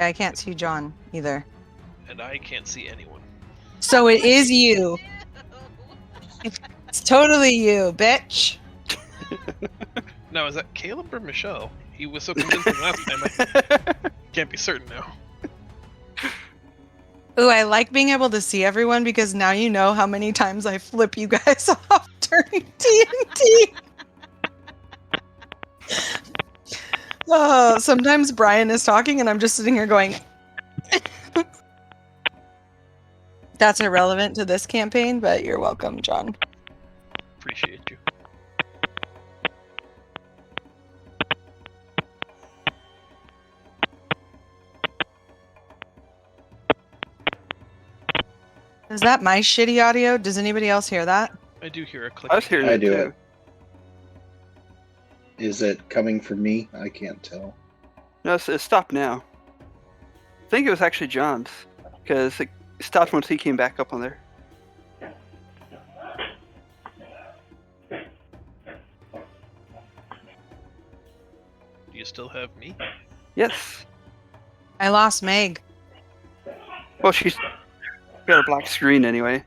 I can't see John either. And I can't see anyone. So it is you. It's totally you, bitch. Now, is that Caleb or Michelle? He was so convincing last time, I can't be certain now. Ooh, I like being able to see everyone because now you know how many times I flip you guys off during TNT. Sometimes Brian is talking and I'm just sitting here going... That's irrelevant to this campaign, but you're welcome, John. Appreciate you. Is that my shitty audio? Does anybody else hear that? I do hear a click. I was hearing it do too. it. Is it coming from me? I can't tell. No, it stopped now. I think it was actually John's, because it stopped once he came back up on there. Do you still have me? Yes. I lost Meg. Well, she's got a black screen anyway.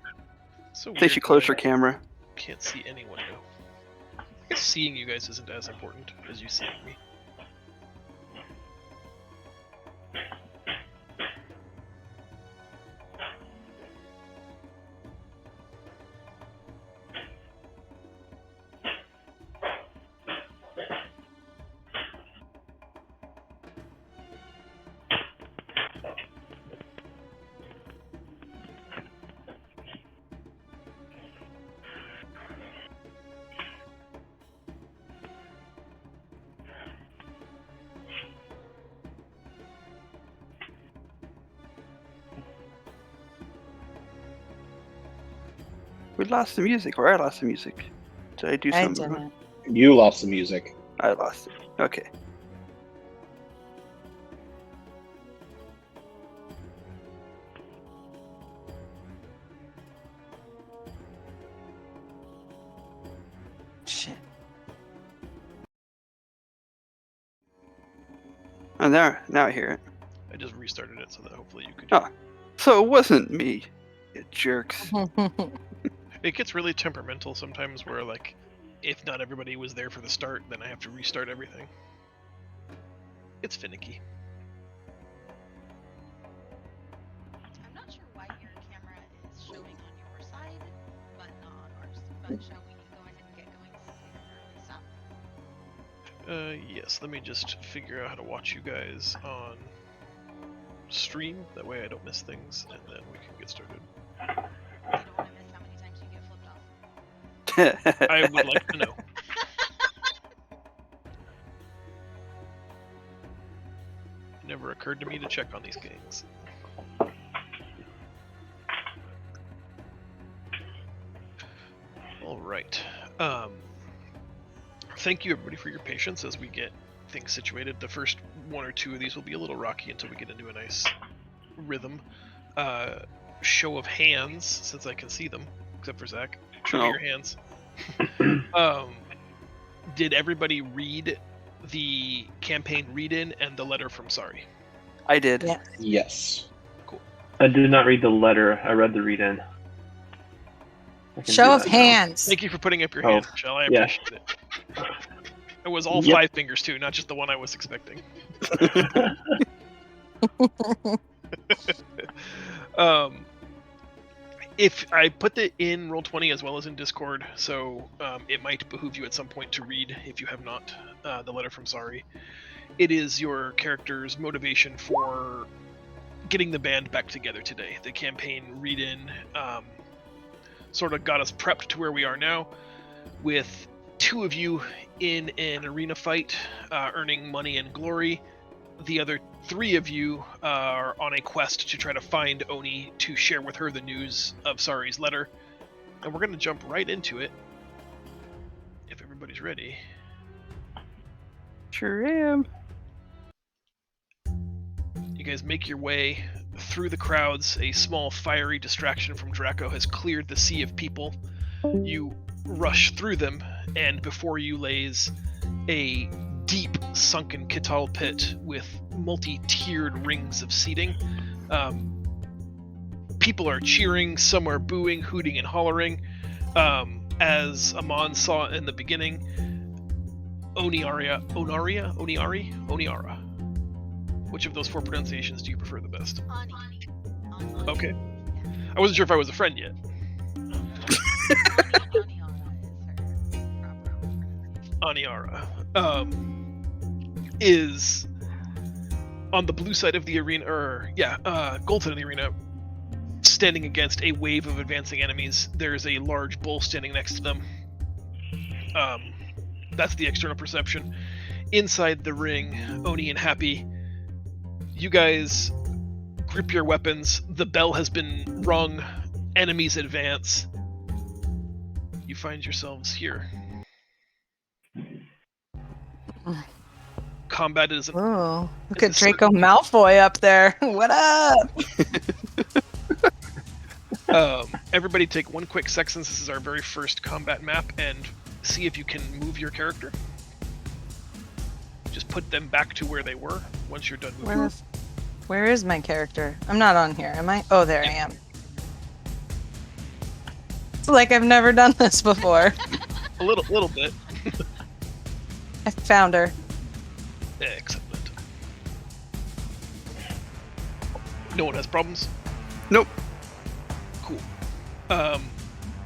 So I think she closed her camera. Can't see anyone now. I guess seeing you guys isn't as important as you seeing me. We lost the music, or I lost the music. Did I do I something wrong? didn't. You lost the music. I lost it. Okay. Oh, now I hear it. I just restarted it so that hopefully you could. Oh. So it wasn't me, you jerks. It gets really temperamental sometimes where, like, if not everybody was there for the start, then I have to restart everything. It's finicky. I'm not sure why your camera is showing on your side, but not on ours. But shall we go ahead and get going since we have an early stop? Yes, let me just figure out how to watch you guys on stream. That way I don't miss things, and then we can get started. I don't want to miss how many times you get flipped off. I would like to know. It never occurred to me to check on these gangs. All right. Thank you everybody for your patience as we get things situated. The first one or two of these will be a little rocky until we get into a nice rhythm. Show of hands, since I can see them, except for Zach. Show me your hands. Did everybody read the campaign read-in and the letter from Sorry? I did. Yeah. Yes. I did not read the letter. I read the read-in. I can Show do of that now. hands. Thank you for putting up your Oh, hand, Michelle. I yeah. appreciate it. It was all Yep. 5 fingers too, not just the one I was expecting. If I put it in Roll20 as well as in Discord, so it might behoove you at some point to read, if you have not, the letter from Sorry. It is your character's motivation for getting the band back together today. The campaign read-in sort of got us prepped to where we are now, with 2 of you in an arena fight, earning money and glory. The other 3 of you are on a quest to try to find Oni to share with her the news of Sorry's letter. And we're going to jump right into it, if everybody's ready. Sure am. You guys make your way through the crowds. A small fiery distraction from Draco has cleared the sea of people. You rush through them, and before you lays a deep sunken Kital pit with multi-tiered rings of seating. People are cheering, some are booing, hooting, and hollering. As Amon saw in the beginning, Oniara. Which of those 4 pronunciations do you prefer the best? Ani. Okay. I wasn't sure if I was a friend yet. Aniara is on the blue side of the arena, gold side of the arena, standing against a wave of advancing enemies. There's a large bull standing next to them. That's the external perception. Inside the ring, Oni and Happy, you guys grip your weapons. The bell has been rung. Enemies advance. You find yourselves here. Combat is Oh, look It's at a Draco Malfoy up there. What up? Everybody take 1 quick sec since this is our very first combat map, and see if you can move your character. Just put them back to where they were once you're done moving. Where is my character? I'm not on here, am I? Oh, there I am. It's like I've never done this before. A little bit. I found her. Excellent. No one has problems? Nope. Cool.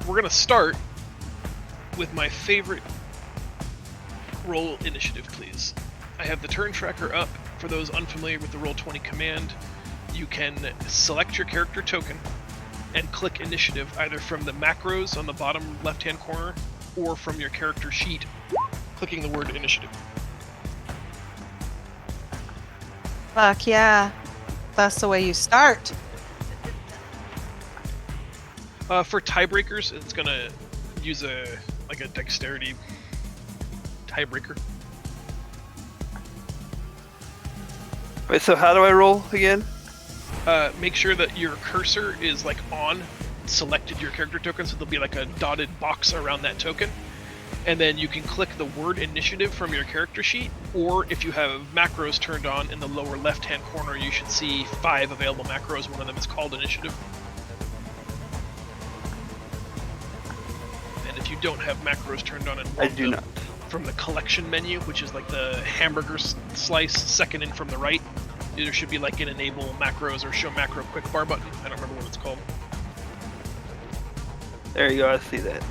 We're gonna start with my favorite roll initiative, please. I have the turn tracker up. For those unfamiliar with the Roll20 command, you can select your character token and click initiative either from the macros on the bottom left-hand corner or from your character sheet, clicking the word initiative. Fuck yeah. That's the way you start. For tiebreakers, it's gonna use a dexterity tiebreaker. Wait, so how do I roll again? Make sure that your cursor is on selected your character token, so there'll be like a dotted box around that token. and then you can click the word initiative from your character sheet, or if you have macros turned on in the lower left-hand corner, you should see 5 available macros. One of them is called initiative. And if you don't have macros turned on in one I of do them, not. from the collection menu, which is like the hamburger slice second in from the right, there should be like an enable macros or show macro quick bar button. I don't remember what it's called. There you go. I see that.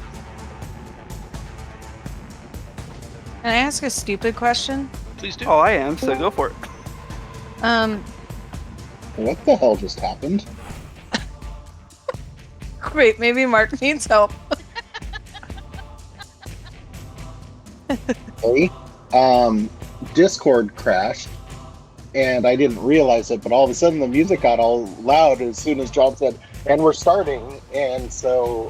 Can I ask a stupid question? Please do. Oh, I am. So go for it. What the hell just happened? Wait, maybe Mark needs help. Hey, Discord crashed, and I didn't realize it, but all of a sudden the music got all loud as soon as John said, "And we're starting," and so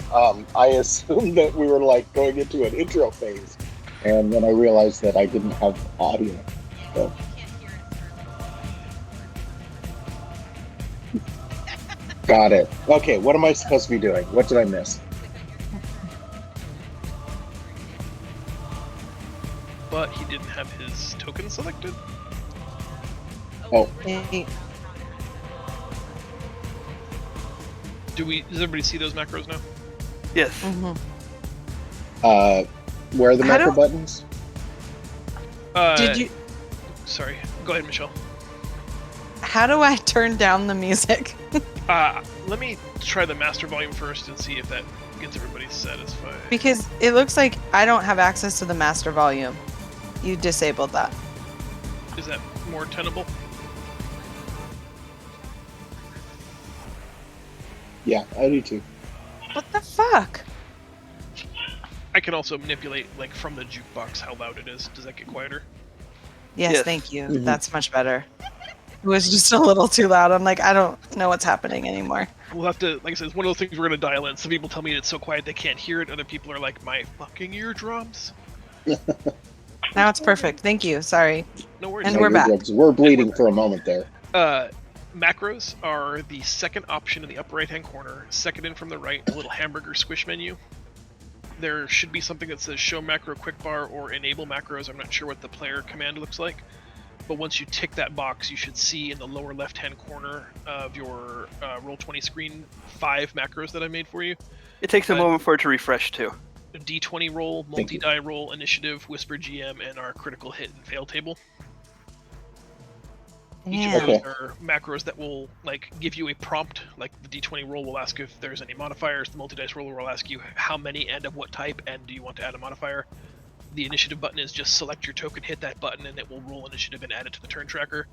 I assumed that we were like going into an intro phase, and then I realized that I didn't have audio. So. You can't hear it. Got it. Okay, what am I supposed to be doing? What did I miss? But he didn't have his token selected. Oh. Hey, Does everybody see those macros now? Yes. mhm. Where are the How macro do- buttons? Did you? Sorry. Go ahead, Michelle. How do I turn down the music? Let me try the master volume first and see if that gets everybody satisfied. Because it looks like I don't have access to the master volume. You disabled that. Is that more tenable? Yeah, I do too. What the fuck? I can also manipulate, like, from the jukebox how loud it is. Does that get quieter? Yes, Yes. thank you. Mhm. That's much better. It was just a little too loud. I'm like, I don't know what's happening anymore. We'll have to, like I said, it's one of those things we're going to dial in. Some people tell me it's so quiet they can't hear it. Other people are like, my fucking eardrums. Now it's perfect. Thank you. Sorry. No worries. And we're back. We're bleeding for a moment there. Macros are the second option in the upper right-hand corner, second in from the right, a little hamburger squish menu. There should be something that says show macro quick bar or enable macros. I'm not sure what the player command looks like, but once you tick that box, you should see in the lower left-hand corner of your Roll20 screen 5 macros that I made for you. It takes a moment for it to refresh too. A D20 roll, Thank you. multi-die roll, initiative, whisper GM, and our critical hit and fail table. Each of Damn. those Okay. are macros that will like give you a prompt. Like the D20 roll will ask if there's any modifiers. The multi-dice roller will ask you how many and of what type, and do you want to add a modifier. The initiative button is just select your token, hit that button, and it will roll initiative and add it to the turn tracker.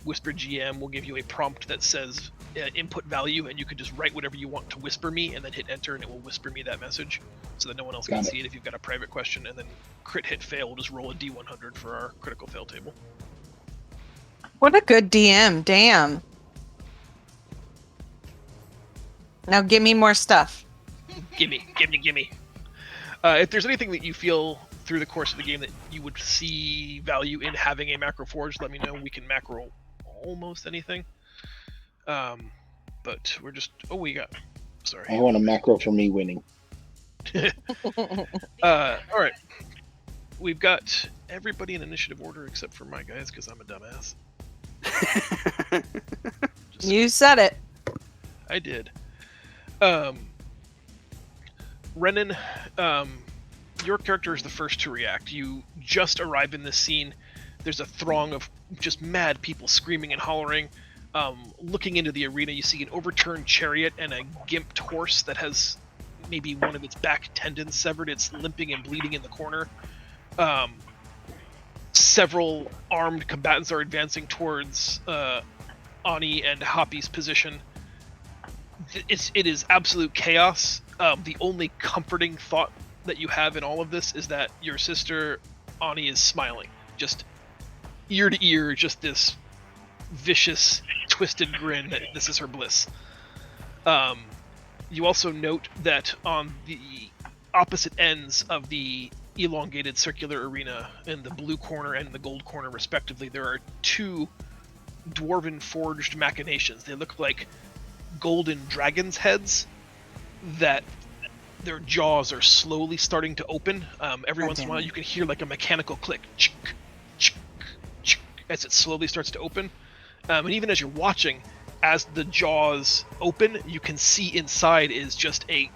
Whisper GM will give you a prompt that says input value, and you can just write whatever you want to whisper me, and then hit enter, and it will whisper me that message, so that no one else can Got it. see it if you've got a private question. And then crit hit fail will just roll a D100 for our critical fail table. What a good DM. Damn. Now give me more stuff. Gimme. If there's anything that you feel through the course of the game that you would see value in having a macro forge, let me know. We can macro almost anything. But we're just... Oh, we got... Sorry. I want a macro for me winning. Alright. We've got everybody in initiative order except for my guys, because I'm a dumbass. Just- You said it. I did. Renan, your character is the first to react. You just arrive in this scene. There's a throng of just mad people screaming and hollering. Looking into the arena, you see an overturned chariot and a gimped horse that has maybe one of its back tendons severed. It's limping and bleeding in the corner. Several armed combatants are advancing towards Ani and Hoppy's position. It is absolute chaos. The only comforting thought that you have in all of this is that your sister Ani is smiling, just ear to ear, just this vicious, twisted grin that this is her bliss. You also note that on the opposite ends of the elongated circular arena, in the blue corner and the gold corner respectively, there are 2 dwarven forged machinations. They look like golden dragon's heads that their jaws are slowly starting to open. Every God once in a damn while, it. you can hear like a mechanical click, chick, chick, chick, as it slowly starts to open. And even as you're watching, as the jaws open, you can see inside is just a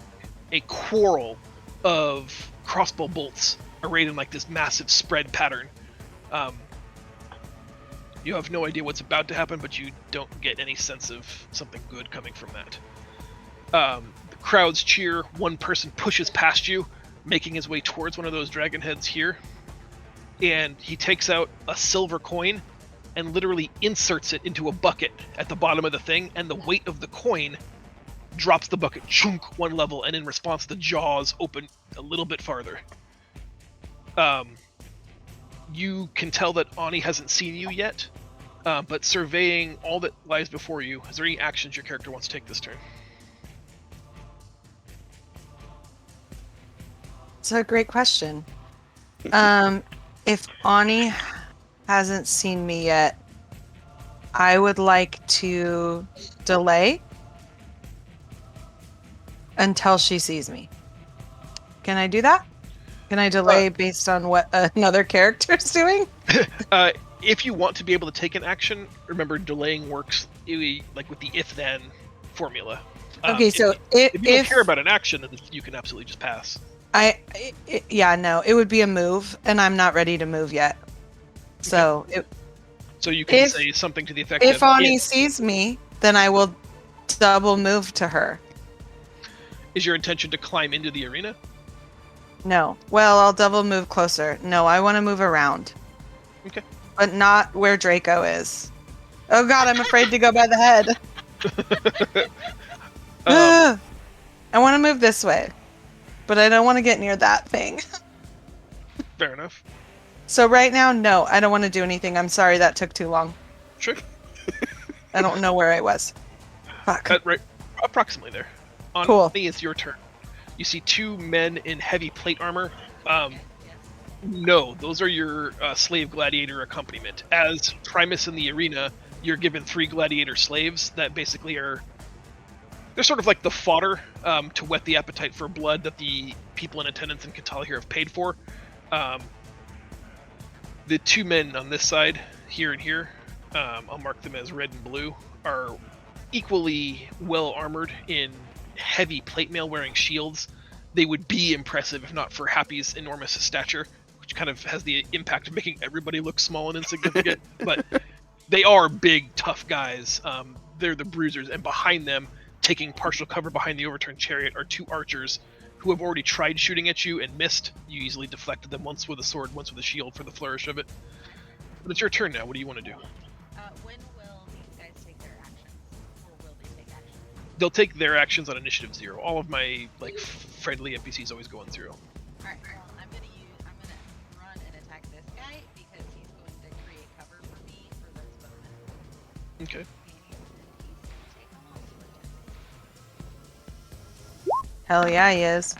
quarrel of crossbow bolts arrayed in like this massive spread pattern. You have no idea what's about to happen, but you don't get any sense of something good coming from that. The crowds cheer. One person pushes past you, making his way towards one of those dragon heads here, and he takes out a silver coin and literally inserts it into a bucket at the bottom of the thing, and the weight of the coin drops the bucket chunk one level, and in response the jaws open a little bit farther. You can tell that Ani hasn't seen you yet, but surveying all that lies before you, is there any actions your character wants to take this turn? It's a great question. If Ani hasn't seen me yet, I would like to delay until she sees me. Can I do that? Can I delay based on what another character's doing? If you want to be able to take an action, remember delaying works like with the if-then formula. Okay, so if you don't care about an action, then you can absolutely just pass. No, it would be a move, and I'm not ready to move yet. So you can say something to the effect if of... Ani sees me, then I will double move to her. Is your intention to climb into the arena? No. Well, I'll double move closer. No, I want to move around. Okay. But not where Draco is. Oh god, I'm afraid to go by the head. I want to move this way. But I don't want to get near that thing. Fair enough. So right now, no, I don't want to do anything. I'm sorry that took too long. Sure. I don't know where I was. Fuck. Right, approximately there. Cool. It's your turn. You see two men in heavy plate armor. No, those are your slave gladiator accompaniment. As Primus in the arena, you're given 3 gladiator slaves that basically are... They're sort of like the fodder to whet the appetite for blood that the people in attendance in Katala here have paid for. The 2 men on this side, here and here, I'll mark them as red and blue, are equally well armored in heavy plate mail wearing shields. They would be impressive if not for Happy's enormous stature, which kind of has the impact of making everybody look small and insignificant. But they are big, tough guys. They're the bruisers, and behind them, taking partial cover behind the overturned chariot, are 2 archers who have already tried shooting at you and missed. You easily deflected them, once with a sword, once with a shield for the flourish of it. But it's your turn now. What do you want to do? When will these guys take their actions? Or will they take actions? They'll take their actions on initiative 0. All of my friendly NPCs always go on 0. Alright, well, I'm gonna run and attack this guy because he's going to create cover for me for this bonus. Okay. And he's gonna take a long sword. Hell yeah, he is.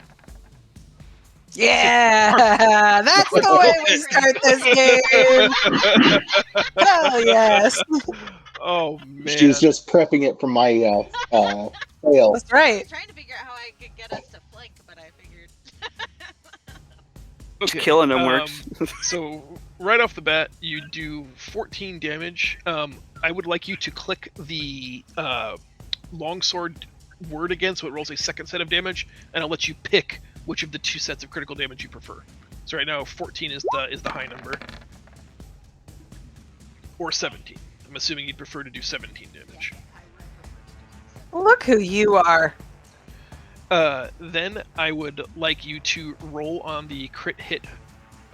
Yeah! That's the way we start this game! Hell yes! Oh, man. She's just prepping it for my fail. That's right. I was trying to figure out how I could get us to flank, but I figured... Okay, Killing them works. So, right off the bat, you do 14 damage. I would like you to click the longsword word again, so it rolls a second set of damage, and I'll let you pick which of the 2 sets of critical damage you prefer. So right now, 14 is the high number. Or 17. I'm assuming you'd prefer to do 17 damage. Look who you are. Then I would like you to roll on the crit hit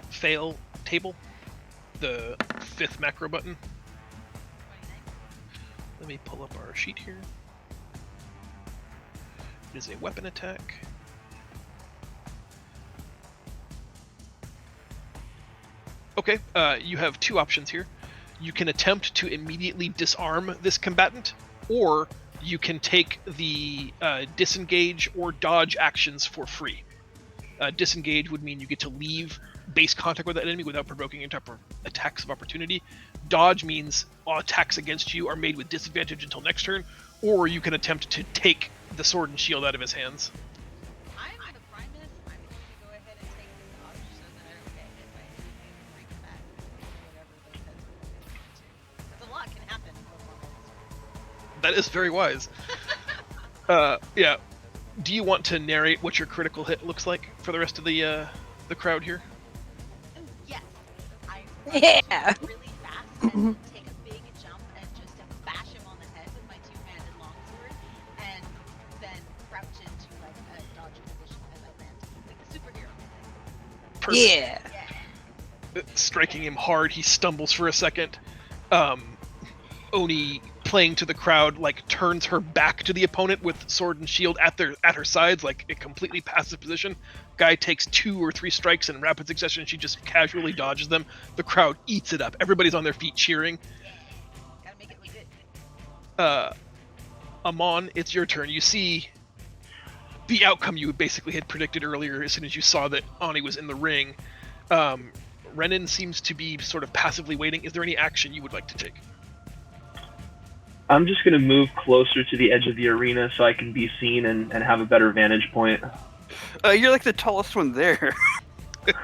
fail table, the 5th macro button. Let me pull up our sheet here. It is a weapon attack. Okay, you have 2 options here. You can attempt to immediately disarm this combatant, or you can take the disengage or dodge actions for free. Disengage would mean you get to leave base contact with that enemy without provoking any type of attacks of opportunity. Dodge means all attacks against you are made with disadvantage until next turn, or you can attempt to take the sword and shield out of his hands. I'm That is very wise. Yeah. Do you want to narrate what your critical hit looks like for the rest of the crowd here? Oh, yes. I Yeah. really fast and take a big jump and just bash him on the head with my two-handed longsword, and then crouch into like a dodge position as I land, like the superhero. Perfect. Yeah. Yeah. Striking him hard, he stumbles for a second. Oni, playing to the crowd, like turns her back to the opponent with sword and shield at her sides, like a completely passive position. Guy takes 2 or 3 strikes in rapid succession. She just casually dodges them. The crowd eats it up. Everybody's on their feet cheering. Gotta make it look good. Amon, it's your turn. You see the outcome you basically had predicted earlier as soon as you saw that Ani was in the ring. Renan seems to be sort of passively waiting. Is there any action you would like to take? I'm just gonna move closer to the edge of the arena so I can be seen and have a better vantage point. You're like the tallest one there. It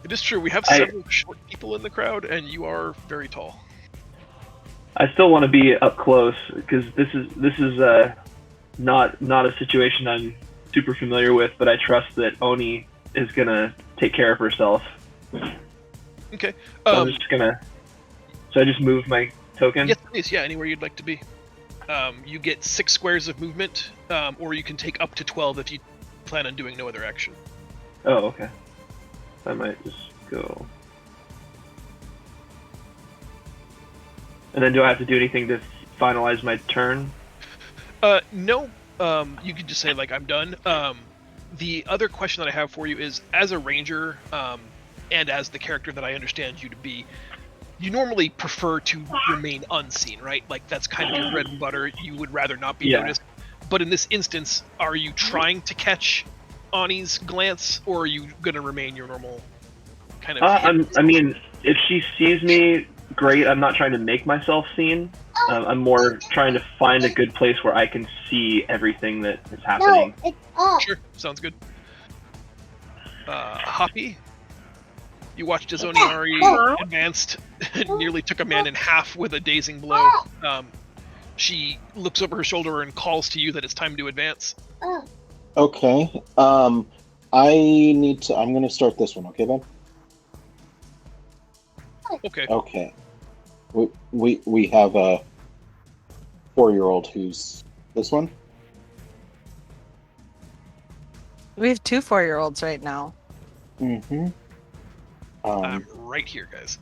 is true. We have several short people in the crowd, and you are very tall. I still want to be up close because this is not a situation I'm super familiar with, but I trust that Oni is gonna take care of herself. Okay. So I'm just gonna. So I just move my token. Yes, please. Yeah, anywhere you'd like to be. You get 6 squares of movement, or you can take up to 12 if you plan on doing no other action. Oh, okay. I might just go. And then do I have to do anything to finalize my turn? No. You could just say, like, I'm done. The other question that I have for you is, as a ranger, and as the character that I understand you to be, you normally prefer to remain unseen, right? Like, that's kind of your bread and butter. You would rather not be noticed. But in this instance, are you trying to catch Ani's glance, or are you going to remain your normal kind of... I mean, if she sees me, great. I'm not trying to make myself seen. I'm more trying to find a good place where I can see everything that is happening. No, it's up. Sure, sounds good. Hoppy? You watched as Oniari advanced and nearly took a man in half with a dazing blow. She looks over her shoulder and calls to you that it's time to advance. Okay. I'm gonna start this one, okay then? Okay. Okay. We have a 4-year-old who's this one. We have 2 4-year-olds right now. Mm-hmm. I'm right here, guys.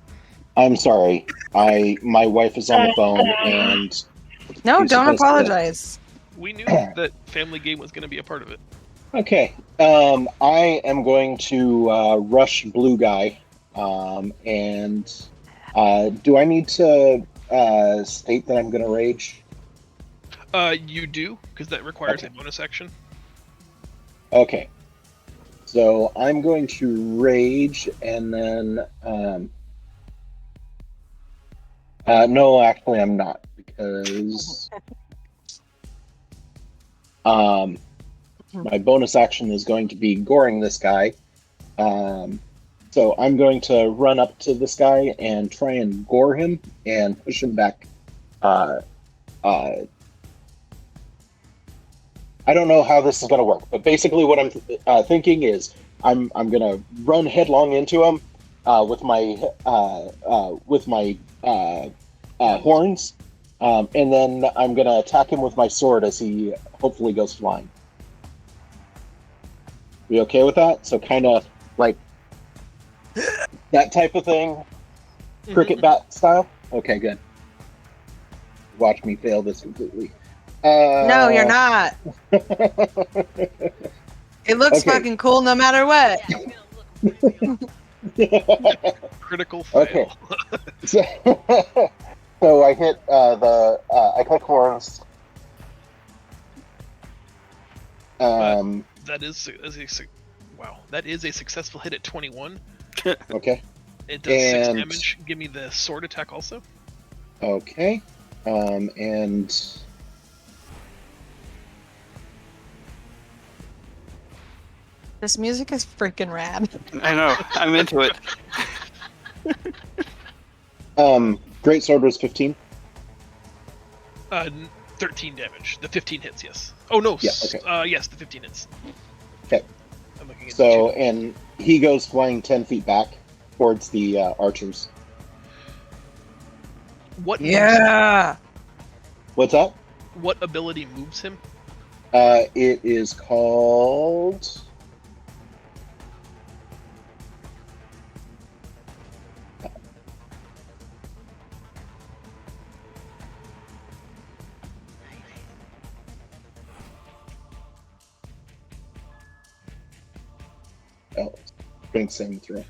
I'm sorry. My wife is on the phone and No, You're don't supposed to- apologize. We knew that Family Game was going to be a part of it. okay. I am going to rush blue guy. And do I need to state that I'm gonna rage? You do, because that requires a Okay. bonus action. Okay. So I'm going to rage and then no, actually I'm not, because my bonus action is going to be goring this guy. So I'm going to run up to this guy and try and gore him and push him back. I don't know how this is going to work, but basically what I'm thinking is I'm going to run headlong into him with my horns, and then I'm going to attack him with my sword as he hopefully goes flying. We okay with that? So kind of like that type of thing, cricket bat style. Okay, good. Watch me fail this completely. No, you're not. It looks Okay. fucking cool no matter what. Yeah, it's gonna look Critical fail. Okay. So I hit I click horns. That is wow. That is a successful hit at 21. Okay. It does 6 And- damage. Give me the sword attack also. Okay. And This music is freaking rad. I know. I'm into it. great sword was 15. Uh, 13 damage. The 15 hits, yes. Oh no. Yeah, okay. Yes, the 15 hits. Okay. I'm looking at So, and he goes flying 10 feet back towards the archers. what? Yeah. What's up? What ability moves him? It is called. Oh, bring Sam through.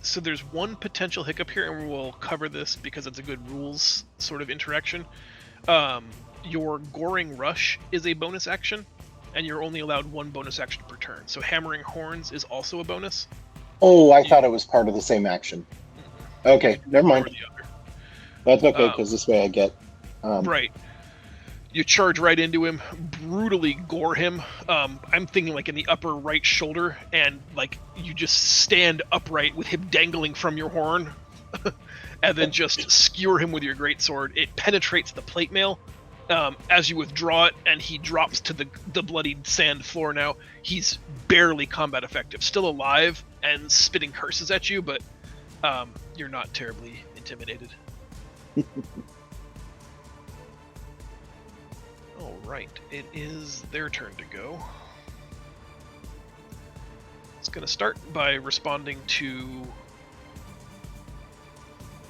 So there's one potential hiccup here, and we'll cover this because it's a good rules sort of interaction. Your Goring Rush is a bonus action, and you're only allowed one bonus action per turn. So Hammering Horns is also a bonus. Oh, I thought it was part of the same action. Okay, never Or mind. the other. That's okay, because this way I get. Right. You charge right into him, brutally gore him. I'm thinking like in the upper right shoulder, and like you just stand upright with him dangling from your horn, and then just skewer him with your greatsword. It penetrates the plate mail as you withdraw it, and he drops to the bloodied sand floor now. He's barely combat effective, still alive and spitting curses at you, but you're not terribly intimidated. Alright, it is their turn to go. It's going to start by responding to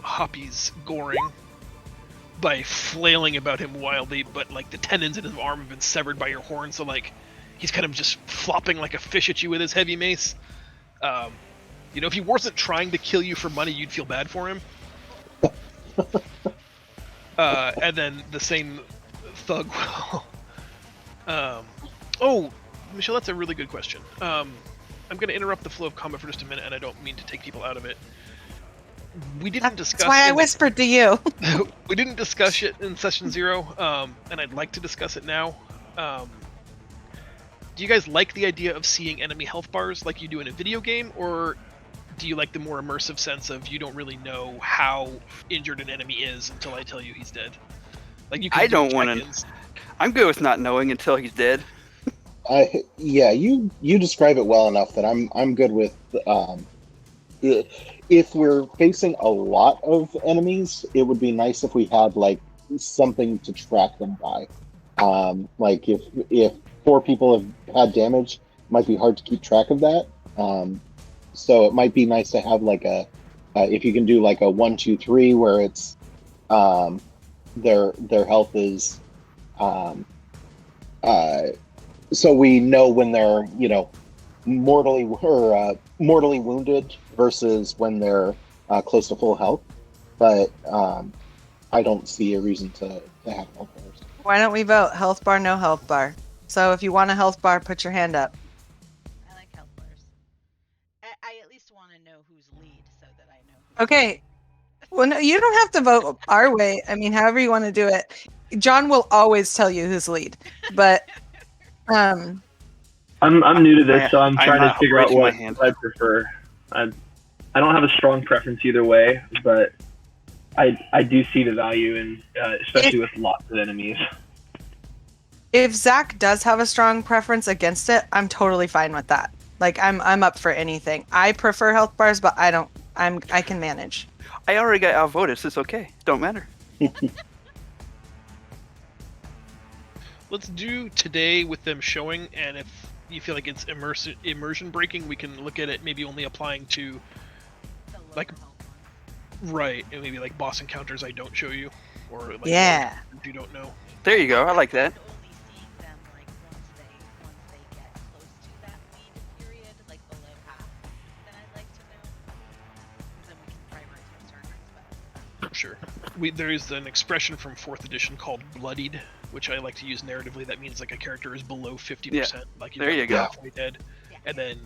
Hoppy's goring by flailing about him wildly, but like the tendons in his arm have been severed by your horn, so like he's kind of just flopping like a fish at you with his heavy mace. You know, if he wasn't trying to kill you for money, you'd feel bad for him. And then the same thug will... oh, Michelle, that's a really good question. I'm going to interrupt the flow of combat for just a minute, and I don't mean to take people out of it. We didn't discuss... That's why I whispered to you. We didn't discuss it in Session 0, and I'd like to discuss it now. Do you guys like the idea of seeing enemy health bars like you do in a video game, or do you like the more immersive sense of you don't really know how injured an enemy is until I tell you he's dead? Like you can I don't want check-ins. to. I'm good with not knowing until he's dead. Yeah, you describe it well enough that I'm good with. If we're facing a lot of enemies, it would be nice if we had like something to track them by. Like if 4 people have had damage, it might be hard to keep track of that. So it might be nice to have like if you can do like a 1, 2, 3 where it's their health is so we know when they're mortally wounded versus when they're close to full health. But I don't see a reason to have health bars. Why don't we vote health bar, no health bar? So if you want a health bar, put your hand up. I like health bars. I at least want to know who's lead so that I know. Who's Okay. Well, no, you don't have to vote our way. I mean, however you want to do it. John will always tell you who's lead, but I'm new to this, so I'm I'm trying to not figure out raising my what hand. I prefer. I don't have a strong preference either way, but I do see the value in, especially with lots of enemies. if Zach does have a strong preference against it, I'm totally fine with that. Like I'm up for anything. I prefer health bars, but I can manage. I already got outvoted, so it's okay. Don't matter. Let's do today with them showing, and if you feel like it's immersion breaking, we can look at it maybe only applying to the low like- health one. right, and maybe like boss encounters I don't show you, or like Yeah. you don't know. There you go. I like that. Only seeing them like once they get close to that lead period, like below half, then I'd like to know. Then we can prioritize turn better. Sure. There is an expression from 4th edition called bloodied, which I like to use narratively. That means like a character is below 50%, like he's there you like go. halfway dead, Yeah. and then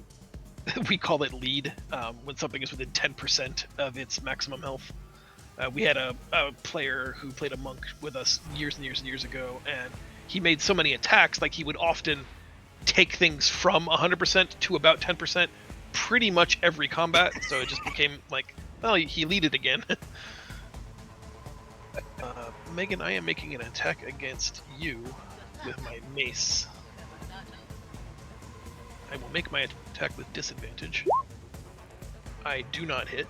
we call it lead when something is within 10% of its maximum health. We had a player who played a monk with us years and years and years ago, and he made so many attacks, like he would often take things from 100% to about 10% pretty much every combat, so it just became like, well, he leaded again. Megan, I am making an attack against you with my mace. I will make my attack with disadvantage. I do not hit.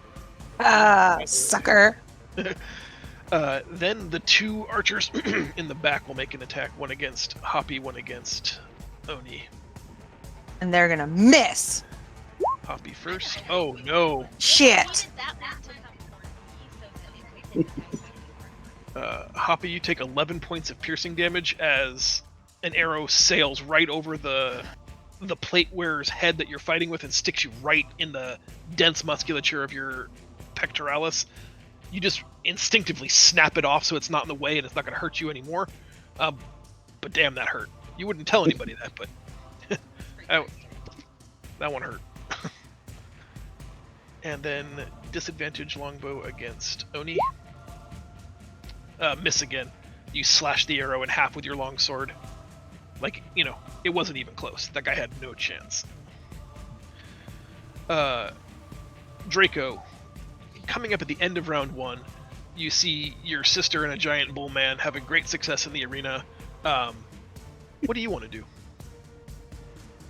Ah, sucker. Then the two archers in the back will make an attack, one against Hoppy, one against Oni. And they're gonna miss. Hoppy first. Oh no. Shit. Hoppy, you take 11 points of piercing damage as an arrow sails right over the plate wearer's head that you're fighting with and sticks you right in the dense musculature of your pectoralis. You just instinctively snap it off so it's not in the way and it's not going to hurt you anymore. But damn, that hurt. You wouldn't tell anybody that, but that one hurt. And then disadvantage longbow against Oni. Miss again. You slash the arrow in half with your longsword. Like, you know, it wasn't even close. That guy had no chance. Draco, coming up at the end of round 1, you see your sister and a giant bull man having great success in the arena. What do you want to do?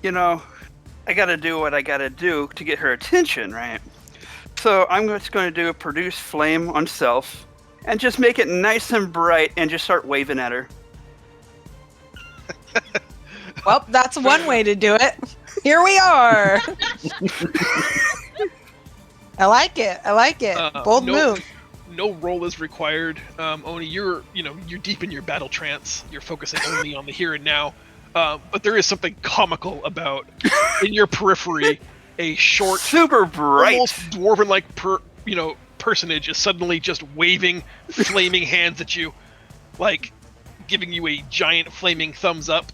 You know, I gotta do what I gotta do to get her attention, right? So I'm just going to do a produce flame on self and just make it nice and bright and just start waving at her. Well, that's one way to do it. Here we are. I like it. I like it. Bold move. No roll is required. Oni, you're deep in your battle trance. You're focusing only on the here and now. But there is something comical about in your periphery a short, super bright, almost dwarven-like personage is suddenly just waving flaming hands at you, like giving you a giant flaming thumbs up.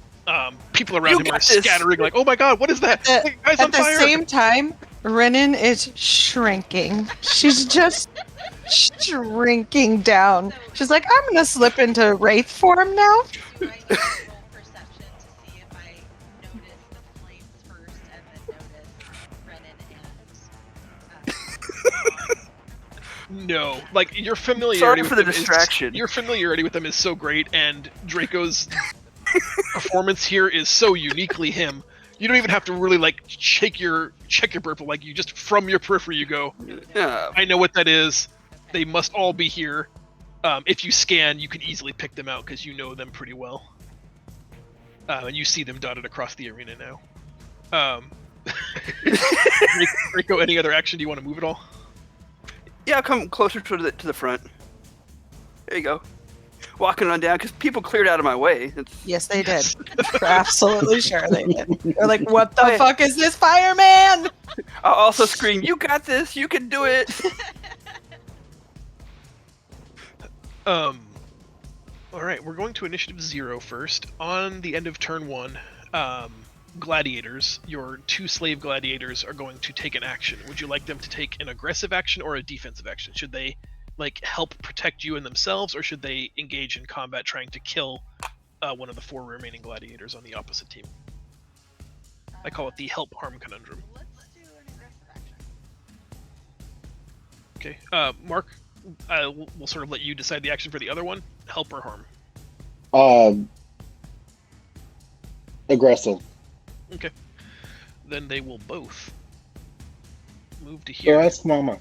People around him are scattering, like, "Oh my god, what is that? Guy's on fire!" At the same time, Renan is shrinking. She's just shrinking down. She's like, "I'm gonna slip into wraith form now." Perception to see if I notice the flames first and then notice Renan and No, like your familiarity. Sorry for the distraction. Your familiarity with them is so great, and Draco's performance here is so uniquely him. You don't even have to really like check your purple. Like you just from your periphery, you go, Yeah. I know what that is. They must all be here. If you scan, you can easily pick them out because you know them pretty well, and you see them dotted across the arena now. Draco, any other action? Do you want to move at all? Yeah, I'll come closer to the front. There you go. Walking on down because people cleared out of my way. Yes, they did. For absolutely sure they did. They're like, "What the fuck is this, fireman?" I'll also scream, "You got this! You can do it!" All right, we're going to initiative 0 first. On the end of turn 1, gladiators, your 2 slave gladiators, are going to take an action. Would you like them to take an aggressive action or a defensive action? Should they like help protect you and themselves, or should they engage in combat trying to kill one of the 4 remaining gladiators on the opposite team? I call it the help harm conundrum. let's do an aggressive action. Okay, Mark, we'll sort of let you decide the action for the other one. Help or harm? Aggressive. Okay. Then they will both move to So here. ask Mama.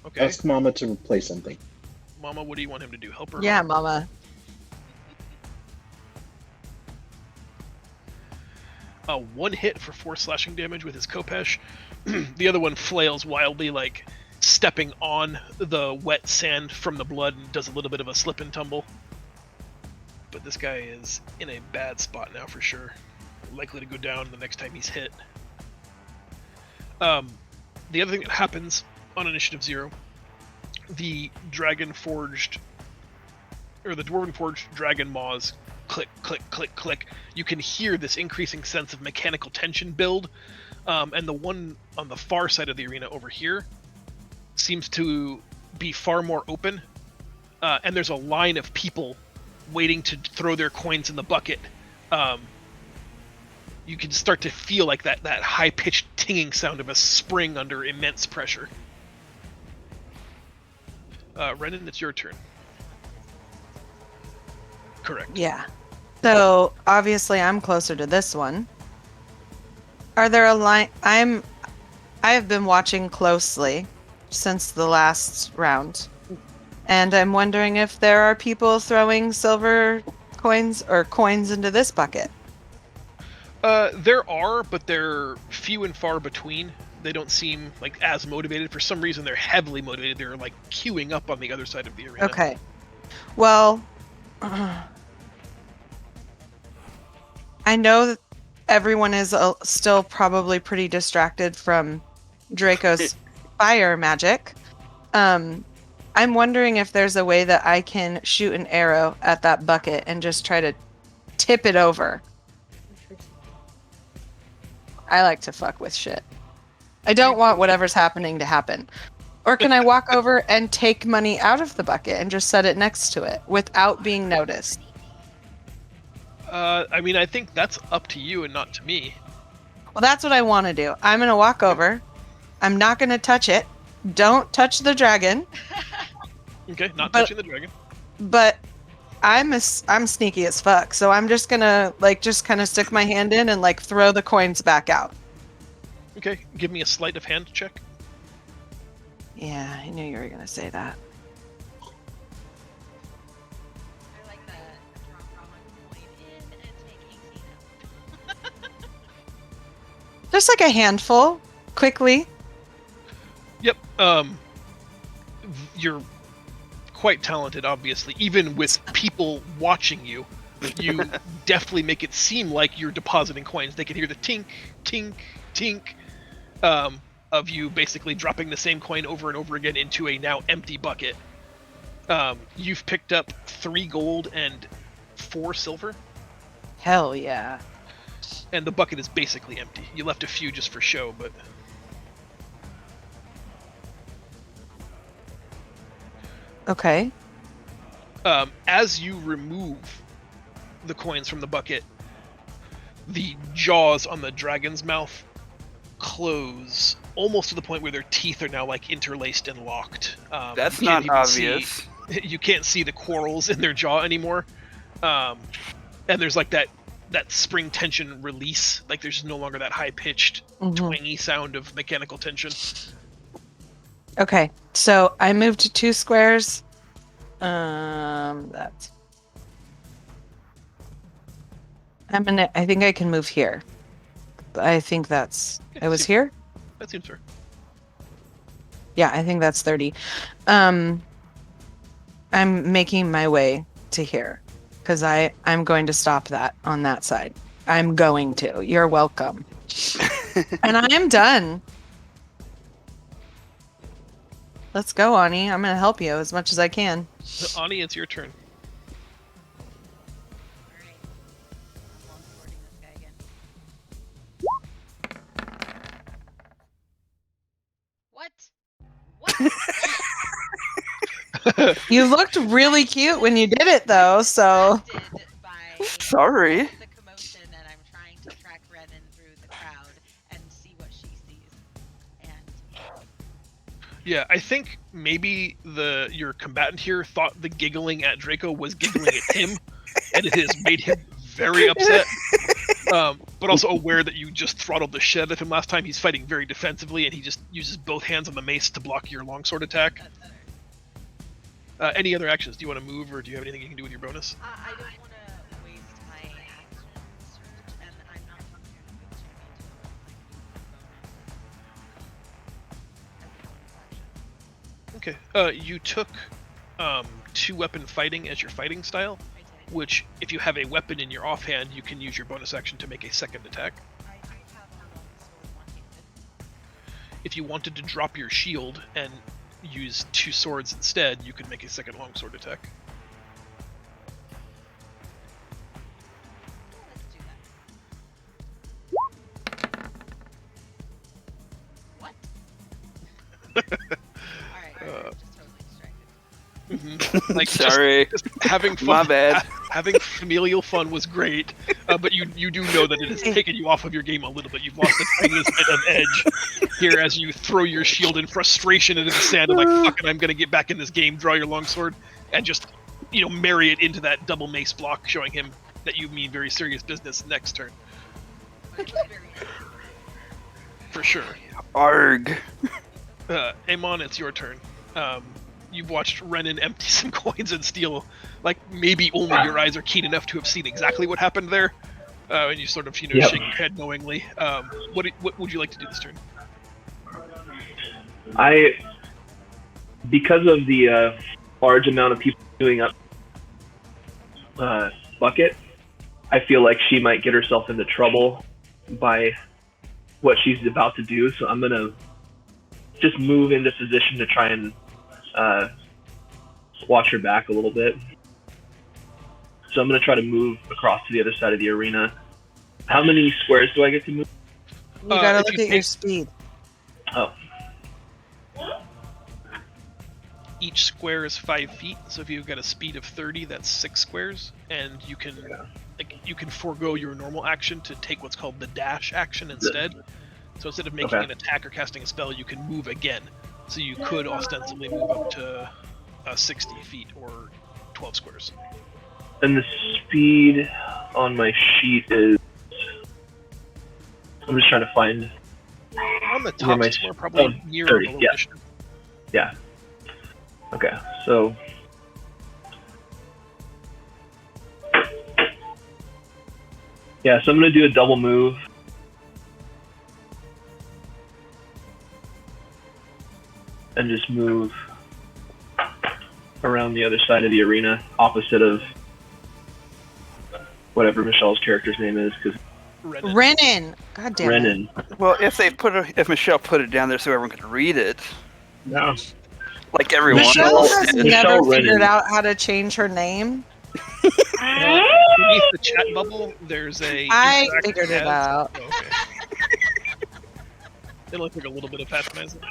Okay. Ask Mama to play something. Mama, what do you want him to do? Help or Yeah, harm? mama. 1 hit for 4 slashing damage with his Kopesh. The other one flails wildly, like stepping on the wet sand from the blood and does a little bit of a slip and tumble. But this guy is in a bad spot now for sure. Likely to go down the next time he's hit. The other thing that happens on initiative 0, the Dwarven Forged dragon maws click, click, click, click. You can hear this increasing sense of mechanical tension build, and the one on the far side of the arena over here seems to be far more open, and there's a line of people waiting to throw their coins in the bucket. You can start to feel like that high-pitched tinging sound of a spring under immense pressure. Renan, it's your turn. Correct. Yeah. So obviously I'm closer to this one. Are there a line? I have been watching closely since the last round, and I'm wondering if there are people throwing silver coins or coins into this bucket. There are, but they're few and far between. They don't seem like as motivated. For some reason, they're heavily motivated. They're like queuing up on the other side of the arena. Okay. Well, I know that everyone is still probably pretty distracted from Draco's fire magic. I'm wondering if there's a way that I can shoot an arrow at that bucket and just try to tip it over. I like to fuck with shit. I don't want whatever's happening to happen. Or can I walk over and take money out of the bucket and just set it next to it without being noticed? I mean, I think that's up to you and not to me. Well, that's what I want to do. I'm going to walk over. I'm not going to touch it. Don't touch the dragon. Okay, not But- touching the dragon. But I'm sneaky as fuck. So I'm just going to just kind of stick my hand in and throw the coins back out. Okay, give me a sleight of hand check. Yeah, I knew you were going to say that. I like that. Drop one coin in and take 18 out. Just a handful, quickly. Yep. You're quite talented, obviously. Even with people watching you, you definitely make it seem like you're depositing coins. They can hear the tink, tink, tink, of you basically dropping the same coin over and over again into a now empty bucket. You've picked up 3 gold and 4 silver, Hell yeah. and the bucket is basically empty. You left a few just for show, but Okay. as you remove the coins from the bucket, the jaws on the dragon's mouth close almost to the point where their teeth are now interlaced and locked. That's you can't not even obvious. You can't see the quarrels in their jaw anymore. And there's that spring tension release. There's no longer that high-pitched, Mhm. twangy sound of mechanical tension. Okay, so I moved 2 squares. That's. I think I can move here. I think that's. I was here. That seems fair. Yeah, I think that's 30. I'm making my way to here because I'm going to stop that on that side. I'm going to. You're welcome. And I am done. Let's go, Ani. I'm going to help you as much as I can. Ani, it's your turn. Alright. I'm long-swording this guy again. What? What? You looked really cute when you did it, though, so. Distracted by Sorry. the commotion, and I'm trying to track Renan through the crowd and see what she sees. And Yeah, I think maybe your combatant here thought the giggling at Draco was giggling at him, and it has made him very upset. But also aware that you just throttled the shit out of him last time. He's fighting very defensively, and he just uses both hands on the mace to block your longsword attack. that's better. Any other actions? Do you want to move, or do you have anything you can do with your bonus? I don't want to waste my actions, and I'm not prepared to move to Okay. You took 2-weapon fighting as your fighting style, which, if you have a weapon in your offhand, you can use your bonus action to make a second attack. I have my sword one-handed. If you wanted to drop your shield and use 2 swords instead, you could make a second longsword attack. Let's do that. What? Alright, just totally distracted. Sorry. Just having fun. My bad. Having familial fun was great, but you do know that it has taken you off of your game a little bit. You've lost the tiniest bit of edge here as you throw your shield in frustration into the sand and fuck it, I'm gonna get back in this game, draw your longsword, and just marry it into that double mace block, showing him that you mean very serious business next turn. For sure. Arg. Amon, it's your turn. You've watched Renan empty some coins and steal, like, maybe only your eyes are keen enough to have seen exactly what happened there. And you sort of, shake your head knowingly. What would you like to do this turn? Because of the large amount of people doing up Bucket, I feel like she might get herself into trouble by what she's about to do. So I'm gonna just move into position to try and watch her back a little bit. So I'm going to try to move across to the other side of the arena. How many squares do I get to move? You gotta look at your speed. Oh. Each square is 5 feet, so if you've got a speed of 30, that's 6 squares, and you can forego your normal action to take what's called the dash action instead. So instead of making an attack or casting a spell, you can move again. So you could ostensibly move up to 60 feet or 12 squares. And the speed on my sheet is... I'm just trying to find... On the top somewhere, probably near 30, below yeah. initiative. Yeah. Okay, so... Yeah, so I'm going to do a double move. And just move around the other side of the arena, opposite of whatever Michelle's character's name is, because Renan. God damn it. Renan. Well, if Michelle put it down there so everyone could read it, No. like everyone Michelle else has did. never Michelle figured Renan. out how to change her name. Beneath the chat bubble, there's a... I interactive figured it tab. out. Oh, okay. It'll take a little bit of patronizing.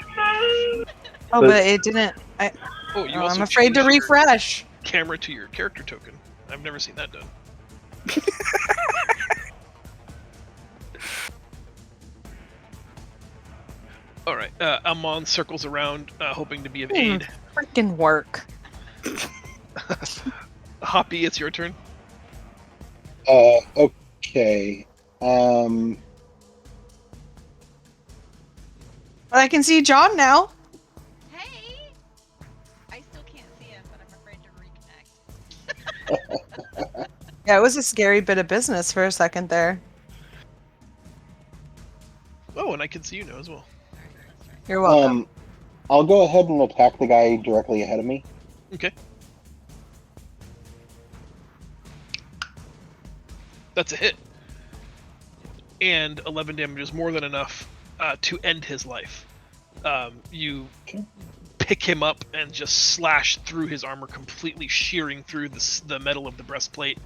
Oh, but it didn't. Oh, you also I'm afraid to changed your refresh. camera to your character token. I've never seen that done. Alright, Amon circles around, hoping to be of aid. Freaking work. Hoppy, it's your turn. Okay. But I can see John now. Hey! I still can't see him, but I'm afraid to reconnect. Yeah, it was a scary bit of business for a second there. Oh, and I can see you now as well. You're welcome. I'll go ahead and attack the guy directly ahead of me. Okay. That's a hit. And 11 damage is more than enough to end his life. You pick him up and just slash through his armor, completely shearing through the metal of the breastplate,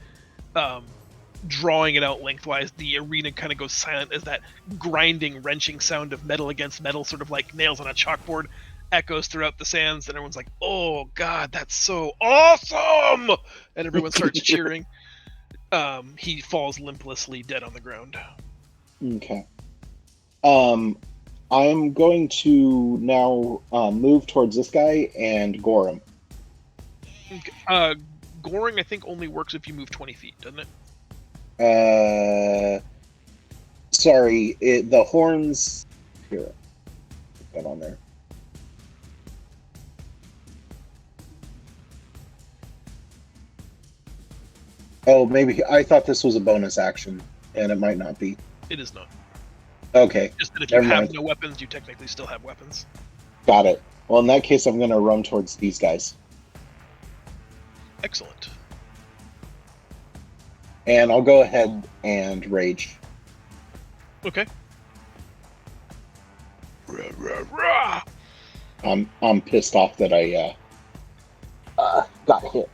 drawing it out lengthwise. The arena kind of goes silent as that grinding, wrenching sound of metal against metal, sort of like nails on a chalkboard, echoes throughout the sands, and everyone's like, "Oh God, that's so awesome!" And everyone starts cheering. He falls limplessly dead on the ground. Okay. I'm going to now move towards this guy and gore him. Okay. Goring, I think, only works if you move 20 feet, doesn't it? Sorry, the horns. Here, put that on there. Oh, maybe I thought this was a bonus action, and it might not be. It is not. Okay, Just that if you Never have mind. no weapons, you technically still have weapons. got it. Well, in that case, I'm going to run towards these guys, Excellent. and I'll go ahead and rage. Okay. Rah, rah, rah. I'm pissed off that I got hit.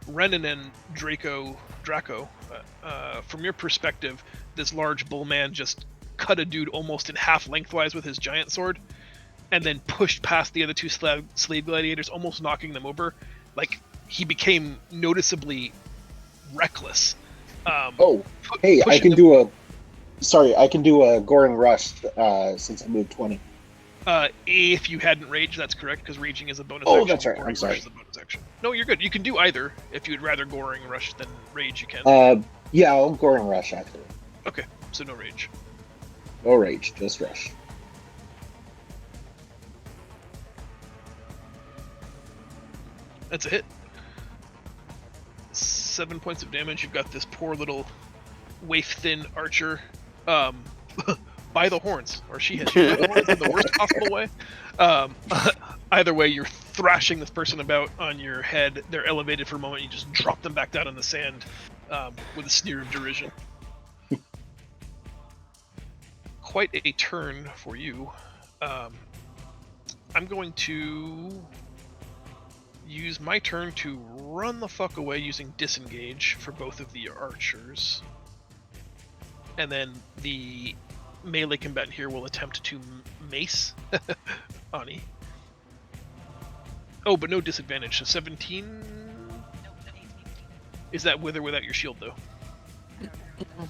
Renan and Draco, from your perspective, this large bull man just cut a dude almost in half lengthwise with his giant sword, and then pushed past the other two slave gladiators, almost knocking them over. Like, he became noticeably reckless. Oh, hey, I pushing can them- do a. Sorry, I can do a goring rush since I moved 20. If you hadn't raged, that's correct, because raging is a bonus Oh, action. that's right. Goring I'm sorry. Rush is a bonus action. No, you're good. You can do either. If you'd rather Goring Rush than rage, you can. Yeah, I'll go and rush actually. Okay, so no rage. No rage, just rush. That's a hit. 7 points of damage. You've got this poor little waif-thin archer by the horns, or she has by the horns in the worst possible way. Either way, you're thrashing this person about on your head. They're elevated for a moment. You just drop them back down in the sand with a sneer of derision. Quite a turn for you. I'm going to use my turn to run the fuck away using disengage for both of the archers. And then the melee combatant here will attempt to mace Ani. Oh, but no disadvantage, so 17? Nope, 18. Is that with or without your shield, though? I don't know. It's just with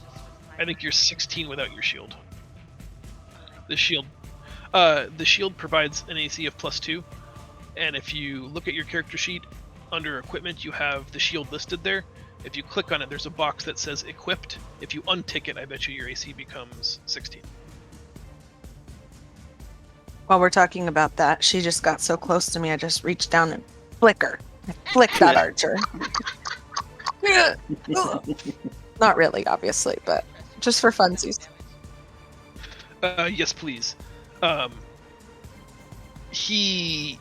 I think you're 16 without your shield. The shield provides an AC of +2, and if you look at your character sheet, under equipment you have the shield listed there. If you click on it, there's a box that says equipped. If you untick it, I bet you your AC becomes 16. While we're talking about that, she just got so close to me, I just reached down and flick her. I flicked that archer. Not really, obviously, but just for funsies. Yes, please. He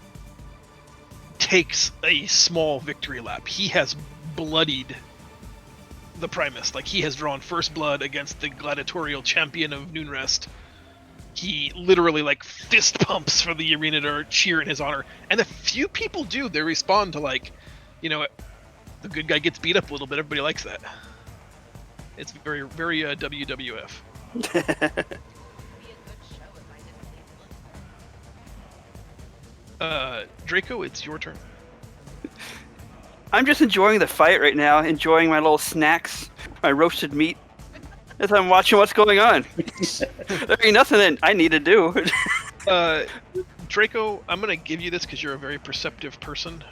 takes a small victory lap. He has bloodied the Primus. Like, he has drawn first blood against the gladiatorial champion of Noonrest. He literally, like, fist pumps for the arena to cheer in his honor. And a few people do. They respond to, like, you know, the good guy gets beat up a little bit. Everybody likes that. It's very, very WWF. It'd be a good show if I didn't leave. Draco, it's your turn. I'm just enjoying the fight right now, enjoying my little snacks, my roasted meat, as I'm watching what's going on. There ain't nothing that I need to do. Draco, I'm going to give you this because you're a very perceptive person.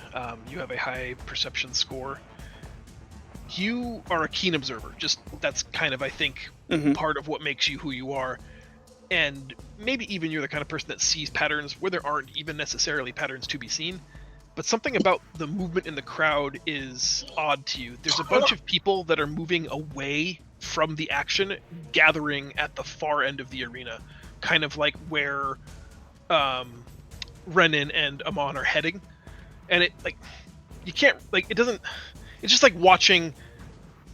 You have a high perception score. You are a keen observer. Just that's kind of, I think, part of what makes you who you are. And maybe even you're the kind of person that sees patterns where there aren't even necessarily patterns to be seen. But something about the movement in the crowd is odd to you. There's a bunch of people that are moving away from the action, gathering at the far end of the arena, kind of like where Renan and Amon are heading. And it, like, you can't, like, it doesn't, it's just like watching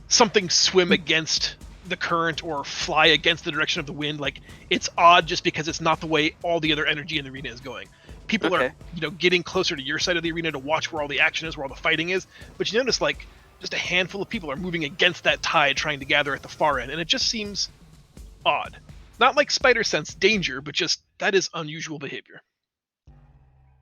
something swim against the current or fly against the direction of the wind. Like, it's odd just because it's not the way all the other energy in the arena is going. People are, you know, getting closer to your side of the arena to watch where all the action is, where all the fighting is. But you notice, like, just a handful of people are moving against that tide, trying to gather at the far end, and it just seems odd. Not like spider sense danger, but just that is unusual behavior.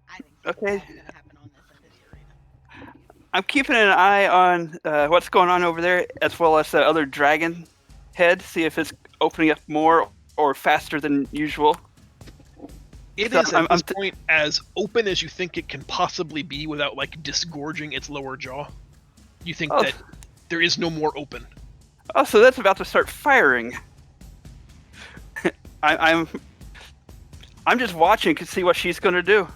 I think something's Okay. gonna happen on this end of the arena. I'm keeping an eye on what's going on over there, as well as the other dragon head, see if it's opening up more or faster than usual. It So is at this point as open as you think it can possibly be without, like, disgorging its lower jaw. You think that there is no more open. Oh, so that's about to start firing. I'm just watching to see what she's going to do.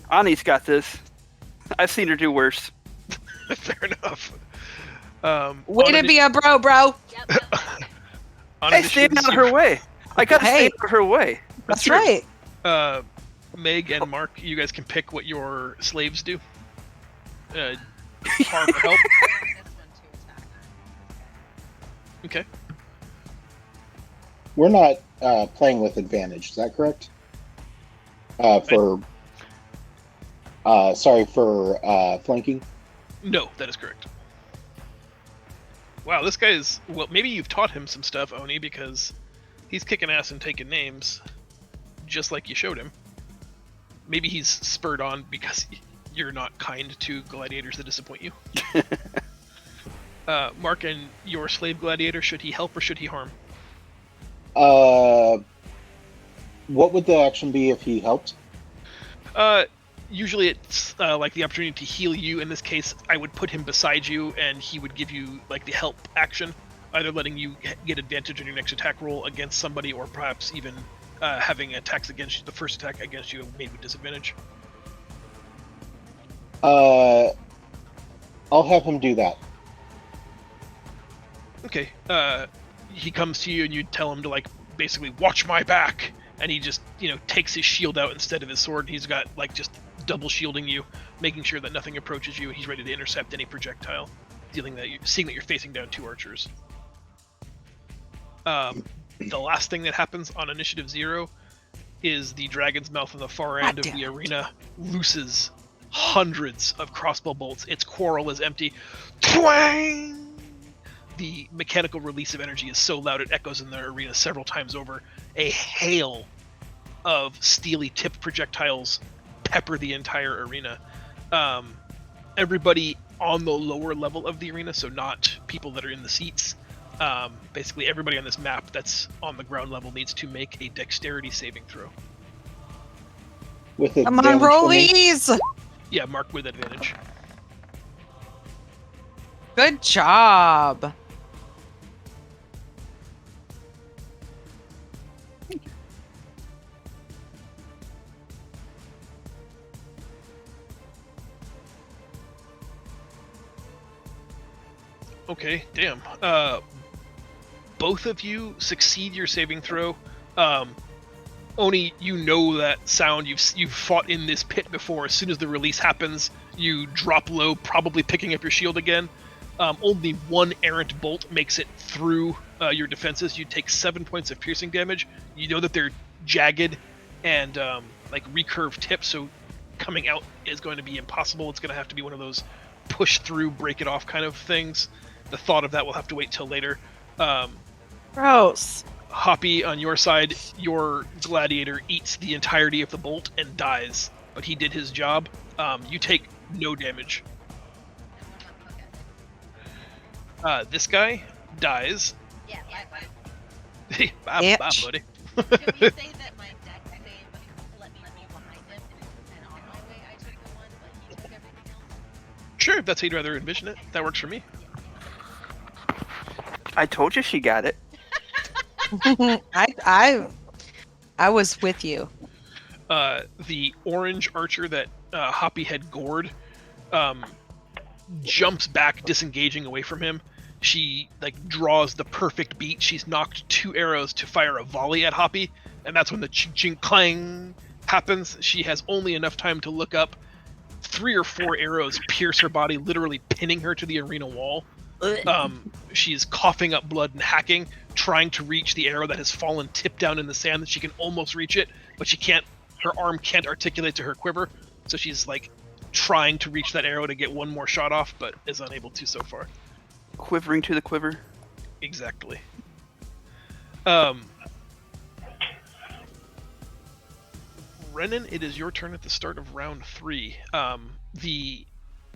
Ani's got this. I've seen her do worse. Fair enough. Way to be a bro. Yep. Hey, stay out of her way. I gotta stay out of her way. That's true. right. Meg and Mark, you guys can pick what your slaves do. Harm or help. This one to attack. Okay. We're not playing with advantage. Is that correct? For flanking. No, that is correct. Wow, this guy is... Well, maybe you've taught him some stuff, Oni, because he's kicking ass and taking names, just like you showed him. Maybe he's spurred on because you're not kind to gladiators that disappoint you. Mark, and your slave gladiator, should he help or should he harm? What would the action be if he helped? Usually it's like the opportunity to heal you. In this case, I would put him beside you, and he would give you like the help action, either letting you get advantage on your next attack roll against somebody, or perhaps even having attacks against you, the first attack against you made with disadvantage. I'll have him do that. Okay. He comes to you, and you tell him to like basically watch my back, and he just takes his shield out instead of his sword. He's got like just double shielding you, making sure that nothing approaches you. He's ready to intercept any projectile, seeing that you're facing down 2 archers. The last thing that happens on initiative 0 is the dragon's mouth on the far end of the arena looses hundreds of crossbow bolts. Its quarrel is empty. Twang! The mechanical release of energy is so loud it echoes in the arena several times over. A hail of steely tipped projectiles pepper the entire arena. Everybody on the lower level of the arena, so not people that are in the seats, basically everybody on this map that's on the ground level needs to make a dexterity saving throw. With Come on, advantage for me? rollies! Yeah, mark with advantage. Good job. Okay, damn. Both of you succeed your saving throw. Oni, you know that sound. You've fought in this pit before. As soon as the release happens, you drop low, probably picking up your shield again. Only one errant bolt makes it through your defenses. You take 7 points of piercing damage. You know that they're jagged and like recurved tips, so coming out is going to be impossible. It's going to have to be one of those push through, break it off kind of things. The thought of that will have to wait till later. Gross. Hoppy, on your side, your gladiator eats the entirety of the bolt and dies, but he did his job. You take no damage. This guy dies. Yeah, Bye, buddy. Can we say that my deck save let me behind him, and on my way I took the one, but he took everything else? Sure, if that's how you'd rather envision it. That works for me. I told you she got it. I was with you. The orange archer that Hoppy had gored jumps back, disengaging away from him. She draws the perfect beat. She's knocked 2 arrows to fire a volley at Hoppy, and that's when the ching clang happens. She has only enough time to look up. 3 or 4 arrows pierce her body, literally pinning her to the arena wall. She's coughing up blood and hacking, trying to reach the arrow that has fallen tipped down in the sand. That she can almost reach it, but she can't. Her arm can't articulate to her quiver, so she's trying to reach that arrow to get one more shot off, but is unable to so far. Quivering to the quiver. Exactly. Renan, it is your turn at the start of round 3.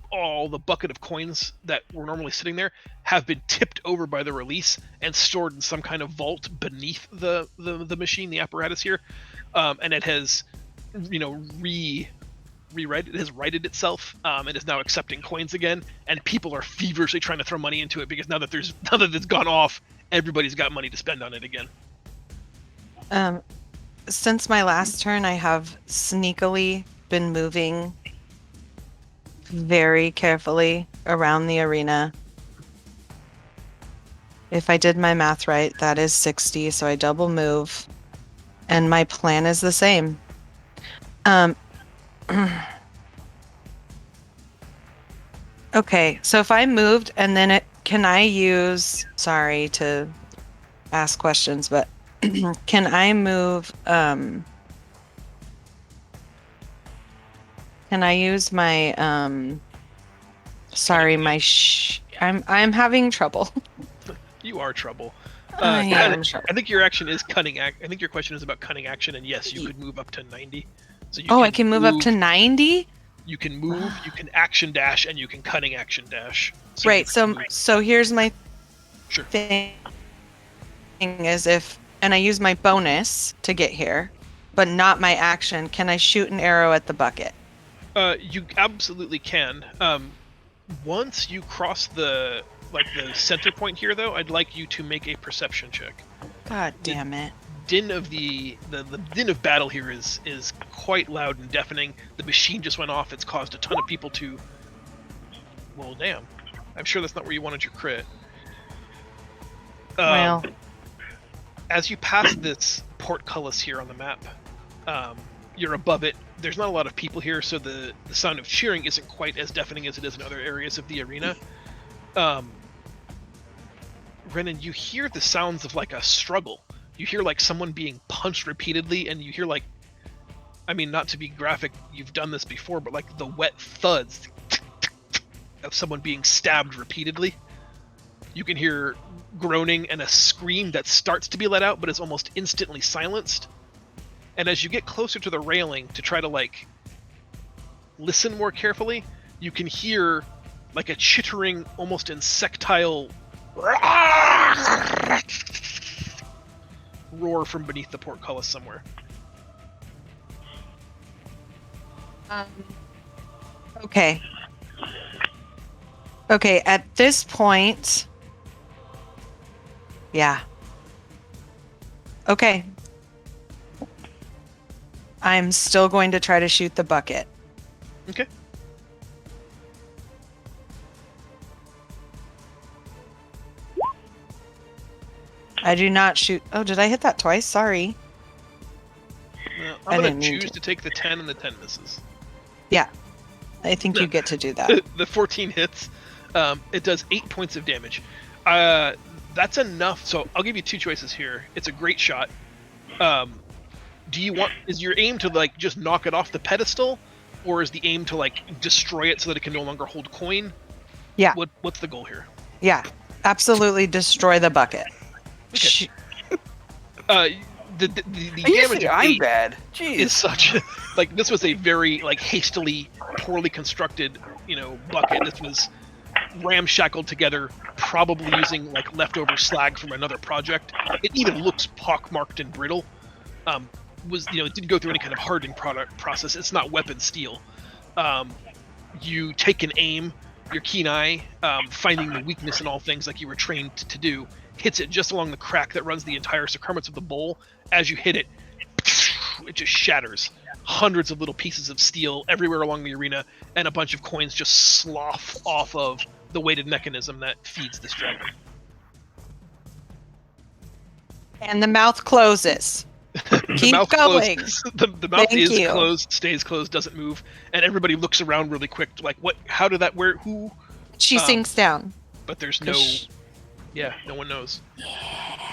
All the bucket of coins that were normally sitting there have been tipped over by the release and stored in some kind of vault beneath the machine, the apparatus here, and it has, it has righted itself, and is now accepting coins again. And people are feverishly trying to throw money into it because now that it's gone off, everybody's got money to spend on it again. Since my last turn, I have sneakily been moving very carefully around the arena. If I did my math right, that is 60, so I double move. And my plan is the same. Okay, so if I moved and then can I use, sorry to ask questions, but can I move, can I use my, sorry, I'm having trouble. You are trouble. I am trouble. I think your action is cunning. I think your question is about cunning action, and yes, you could move up to 90. So I can move up to 90? You can move, you can action dash, and you can cunning action dash. So right, so here's my Sure. thing is and I use my bonus to get here. but not my action, can I shoot an arrow at the bucket? You absolutely can. Once you cross the center point here, though, I'd like you to make a perception check. God damn it. Din of the din of battle here is quite loud and deafening. The machine just went off. It's caused a ton of people to. Well, damn. I'm sure that's not where you wanted your crit. Well, As you pass this portcullis here on the map, you're above it. There's not a lot of people here, so the sound of cheering isn't quite as deafening as it is in other areas of the arena. Renan, you hear the sounds of like a struggle. You hear like someone being punched repeatedly, and you hear like, I mean, not to be graphic, you've done this before, but like the wet thuds of someone being stabbed repeatedly. You can hear groaning and a scream that starts to be let out, but is almost instantly silenced. And as you get closer to the railing to try to like listen more carefully, you can hear like a chittering, almost insectile roar from beneath the portcullis somewhere. Okay. Okay, at this point... Yeah. Okay. I'm still going to try to shoot the bucket. Okay. I do not shoot... Oh, did I hit that twice? Sorry. I I'm going didn't to mean choose to. to take the 10 and the 10 misses. Yeah. I think you get to do that. The 14 hits. It does 8 points of damage. That's enough. So I'll give you two choices here. It's a great shot. Do you want? Is your aim to like just knock it off the pedestal, or is the aim to like destroy it so that it can no longer hold coin? Yeah. What's the goal here? Yeah. Absolutely destroy the bucket. Okay. The You damage say of I'm 8 bad. Jeez. is such like this was a very like hastily, poorly constructed bucket. This was ramshackled together, probably using like leftover slag from another project. It even looks pockmarked and brittle. It didn't go through any kind of hardening process. It's not weapon steel. You take an aim, your keen eye, finding the weakness in all things like you were trained to do, hits it just along the crack that runs the entire circumference of the bowl. As you hit it, it just shatters. Hundreds of little pieces of steel everywhere along the arena, and a bunch of coins just slough off of the weighted mechanism that feeds this dragon. And the mouth closes. The Keep mouth going. the mouth Thank is you. closed, stays closed, doesn't move, and everybody looks around really quick, like what? How did that? Where? Who? She sinks down. But there's no. Yeah, no one knows.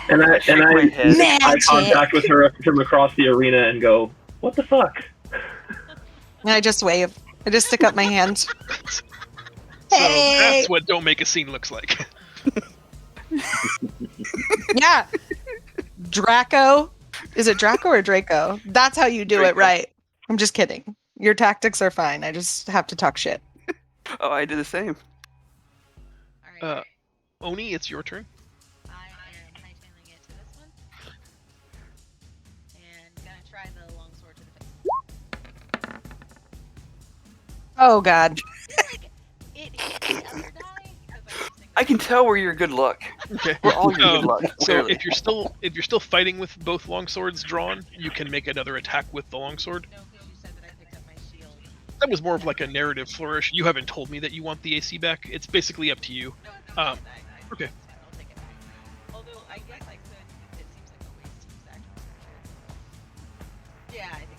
And I Shake my head. make eye contact with her from across the arena and go, "What the fuck?" And I just wave. I just stick up my hand. So Hey! that's what Don't Make a Scene looks like. Yeah. Draco. Is it Draco or Draco? That's how you do it Draco. right. I'm just kidding. Your tactics are fine. I just have to talk shit. Oh, I did the same. Alright. Oni, it's your turn. I am hightailing it to this one. And gonna try the longsword to the face. Oh, God. It hit the other die because I was I can tell where you're good luck. Okay. We're all your good luck. So Clearly. if you're still fighting with both longswords drawn, you can make another attack with the longsword. No, because you said that I picked up my shield. That was more of like a narrative flourish. You haven't told me that you want the AC back. It's basically up to you. No, Um, I okay. I'll take it back. Although I guess I could. It seems like a waste to use action. Yeah, I think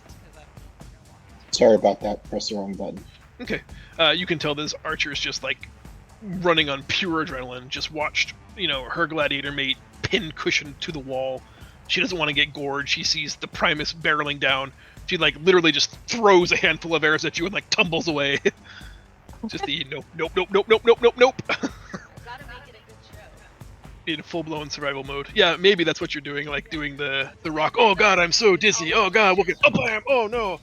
it's a waste because I'm gonna walk into Sorry about that. Press the wrong button. Okay. You can tell this archer's just like running on pure adrenaline. Just watched, her gladiator mate pin cushion to the wall. She doesn't want to get gored. She sees the Primus barreling down. She like literally just throws a handful of arrows at you and like tumbles away. Just the nope. Gotta make it a good show. In full-blown survival mode. Yeah, maybe that's what you're doing, like doing the rock. Oh god, I'm so dizzy. Oh god, we'll get bam. Oh no.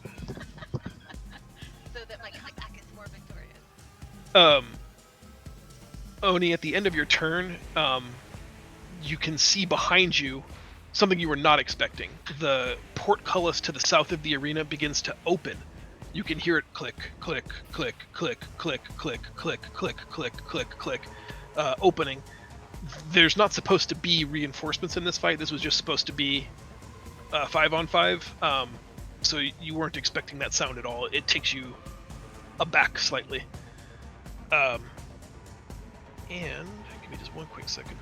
So that my comeback is more victorious. Oni, at the end of your turn, you can see behind you something you were not expecting. The portcullis to the south of the arena begins to open. You can hear it click, click, click, click, click, click, click, click, click, click, click, opening. There's not supposed to be reinforcements in this fight. This was just supposed to be 5-on-5. So you weren't expecting that sound at all. It takes you aback slightly. And give me just one quick second.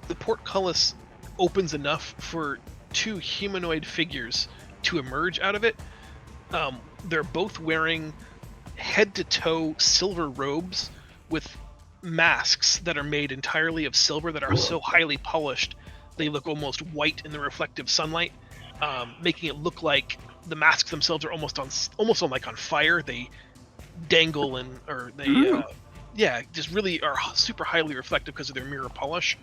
The portcullis opens enough for two humanoid figures to emerge out of it. They're both wearing head-to-toe silver robes with masks that are made entirely of silver that are so highly polished they look almost white in the reflective sunlight, making it look like the masks themselves are almost on fire. They dangle just really are super highly reflective because of their mirror polish.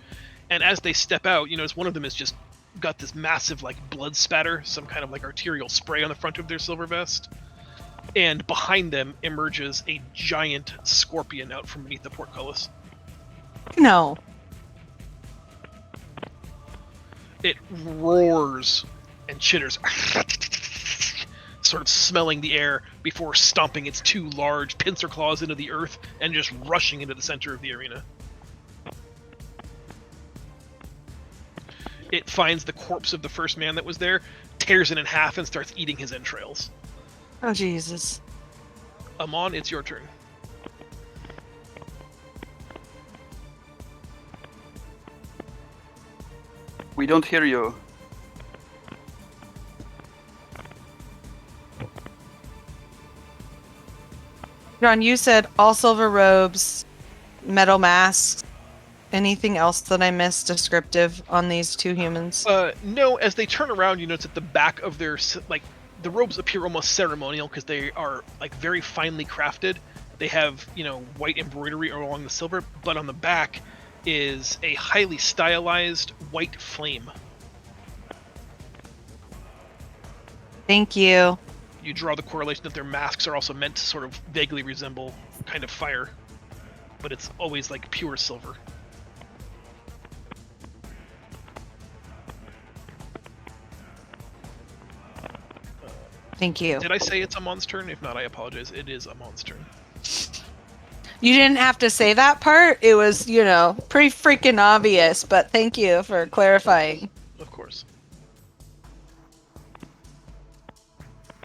And as they step out, you notice one of them is just got this massive like blood spatter, some kind of like arterial spray on the front of their silver vest. And behind them emerges a giant scorpion out from beneath the portcullis. No. It roars and chitters, sort of smelling the air before stomping its two large pincer claws into the earth and just rushing into the center of the arena. It finds the corpse of the first man that was there, tears it in half, and starts eating his entrails. Oh, Jesus. Amon, it's your turn. We don't hear you. John, you said all silver robes, metal masks. Anything else that I missed descriptive on these two humans? No, as they turn around, you notice at the back of their, like, the robes appear almost ceremonial because they are, like, very finely crafted. They have, white embroidery along the silver, but on the back is a highly stylized white flame. Thank you. You draw the correlation that their masks are also meant to sort of vaguely resemble kind of fire, but it's always, like, pure silver. Thank you. Did I say it's Amon's turn? If not, I apologize. It is Amon's turn. You didn't have to say that part. It was, pretty freaking obvious, but thank you for clarifying. Of course.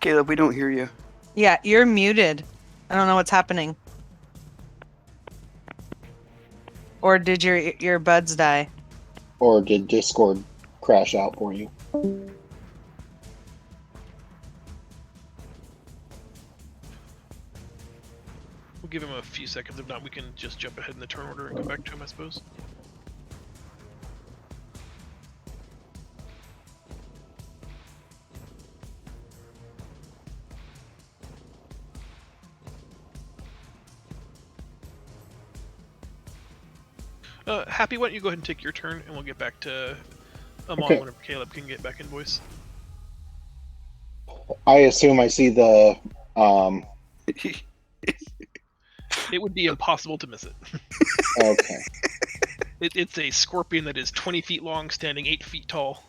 Caleb, we don't hear you. Yeah, you're muted. I don't know what's happening. Or did your buds die? Or did Discord crash out for you? We'll give him a few seconds. If not, we can just jump ahead in the turn order and go back to him, I suppose. Happy, why don't you go ahead and take your turn, and we'll get back to Amon whenever Caleb can get back in voice. I assume I see the It would be impossible to miss it. okay. It's a scorpion that is 20 feet long, standing 8 feet tall.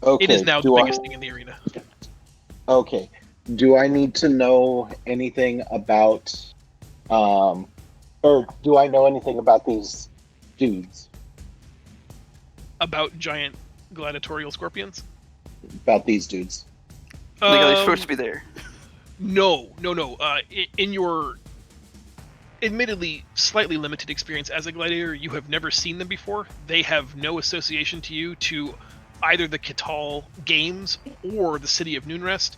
Okay. It is now the biggest thing in the arena. Okay. Do I need to know anything about or do I know anything about these dudes? About giant gladiatorial scorpions? About these dudes. They're supposed to be there. No. In your admittedly slightly limited experience as a gladiator, you have never seen them before. They have no association to you to either the Kital games or the city of Noonrest.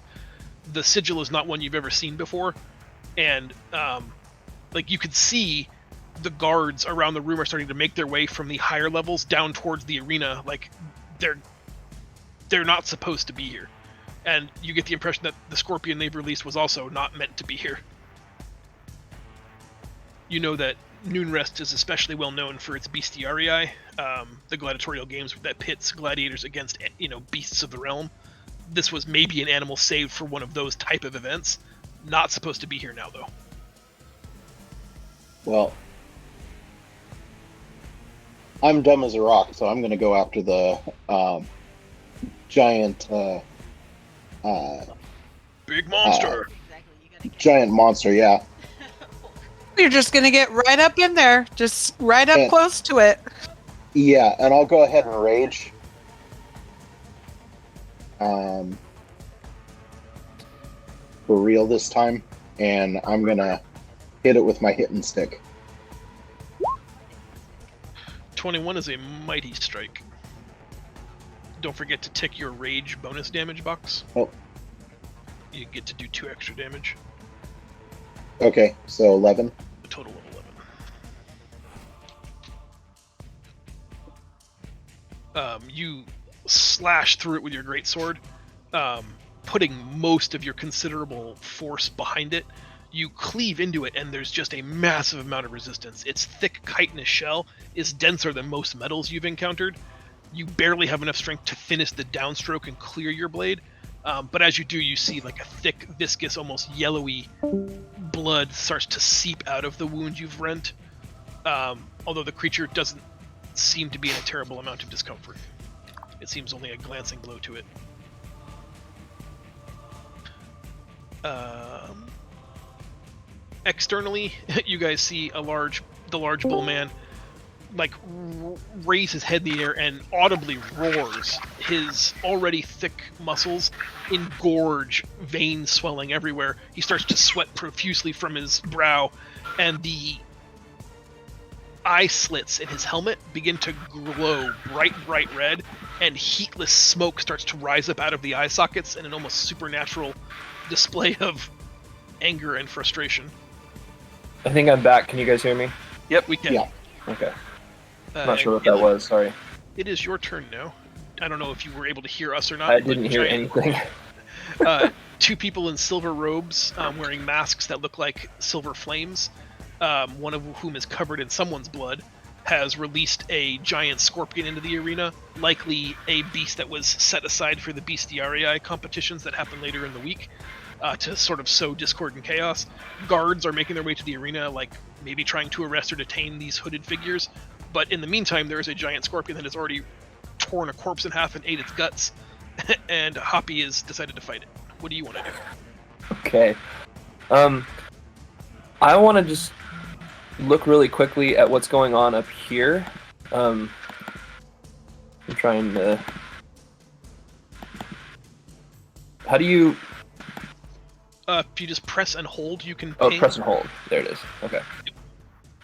The sigil is not one you've ever seen before, and you could see the guards around the room are starting to make their way from the higher levels down towards the arena. Like they're not supposed to be here, and you get the impression that the scorpion they've released was also not meant to be here. You know that Noonrest is especially well known for its bestiarii, the gladiatorial games that pits gladiators against, beasts of the realm. This was maybe an animal saved for one of those type of events. Not supposed to be here now, though. Well, I'm dumb as a rock, so I'm going to go after the giant Big monster. Exactly. You gotta get giant monster. Yeah, You're just gonna get right up in there, just right up And- close to it. yeah, and I'll go ahead and rage. For real this time, and I'm gonna hit it with my hitting stick. 21 is a mighty strike. Don't forget to tick your rage bonus damage box. Oh. You get to do 2 extra damage. Okay, so 11. A total of 11. You slash through it with your greatsword, putting most of your considerable force behind it. You cleave into it, and there's just a massive amount of resistance. Its thick chitinous shell is denser than most metals you've encountered. You barely have enough strength to finish the downstroke and clear your blade. But as you do, you see like a thick, viscous, almost yellowy blood starts to seep out of the wound you've rent. Although the creature doesn't seem to be in a terrible amount of discomfort. It seems only a glancing blow to it. Externally, you guys see the large bull man like raise his head in the air and audibly roars. His already thick muscles engorge, veins swelling everywhere. He starts to sweat profusely from his brow, and the eye slits in his helmet begin to glow bright red, and heatless smoke starts to rise up out of the eye sockets in an almost supernatural display of anger and frustration. I think I'm back. Can you guys hear me? We can. Yeah. Okay. I'm not sure what that was. Sorry. It is your turn now. I don't know if you were able to hear us or not. I but didn't hear anything. 2 people in silver robes, wearing masks that look like silver flames, one of whom is covered in someone's blood, has released a giant scorpion into the arena, likely a beast that was set aside for the bestiarii competitions that happen later in the week, to sort of sow discord and chaos. Guards are making their way to the arena, like maybe trying to arrest or detain these hooded figures, but in the meantime there is a giant scorpion that has already torn a corpse in half and ate its guts, and Hoppy has decided to fight it. What do you want to do? Okay. I want to just look really quickly at what's going on up here. I'm trying to... How do you... If you just press and hold, you can Oh, ping. press and hold. There it is. Okay.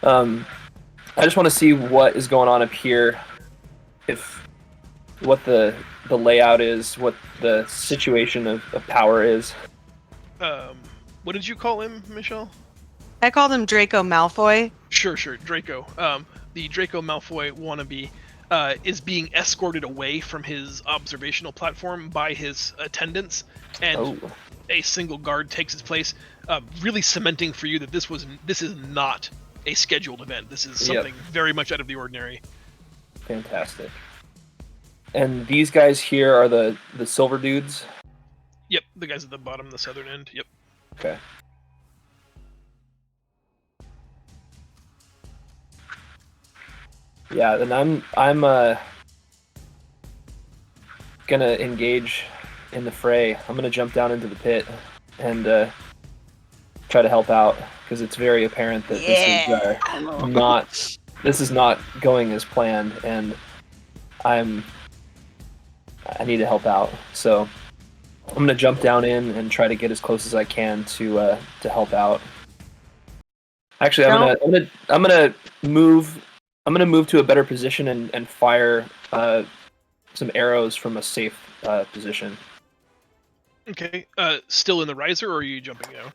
I just want to see what is going on up here. What the layout is, what the situation of power is. What did you call him, Michelle? I called him Draco Malfoy. Sure, Draco. The Draco Malfoy wannabe is being escorted away from his observational platform by his attendants, and a single guard takes his place, really cementing for you that this is not a scheduled event. This is something very much out of the ordinary. Fantastic. And these guys here are the silver dudes? Yep, the guys at the bottom, the southern end. Yep. Okay. Yeah, then I'm gonna engage in the fray. I'm gonna jump down into the pit and try to help out, because it's very apparent that this is not going as planned, and I need to help out. So I'm gonna jump down in and try to get as close as I can to help out. Actually, I'm gonna move to a better position and fire some arrows from a safe position. Okay. Still in the riser, or are you jumping now?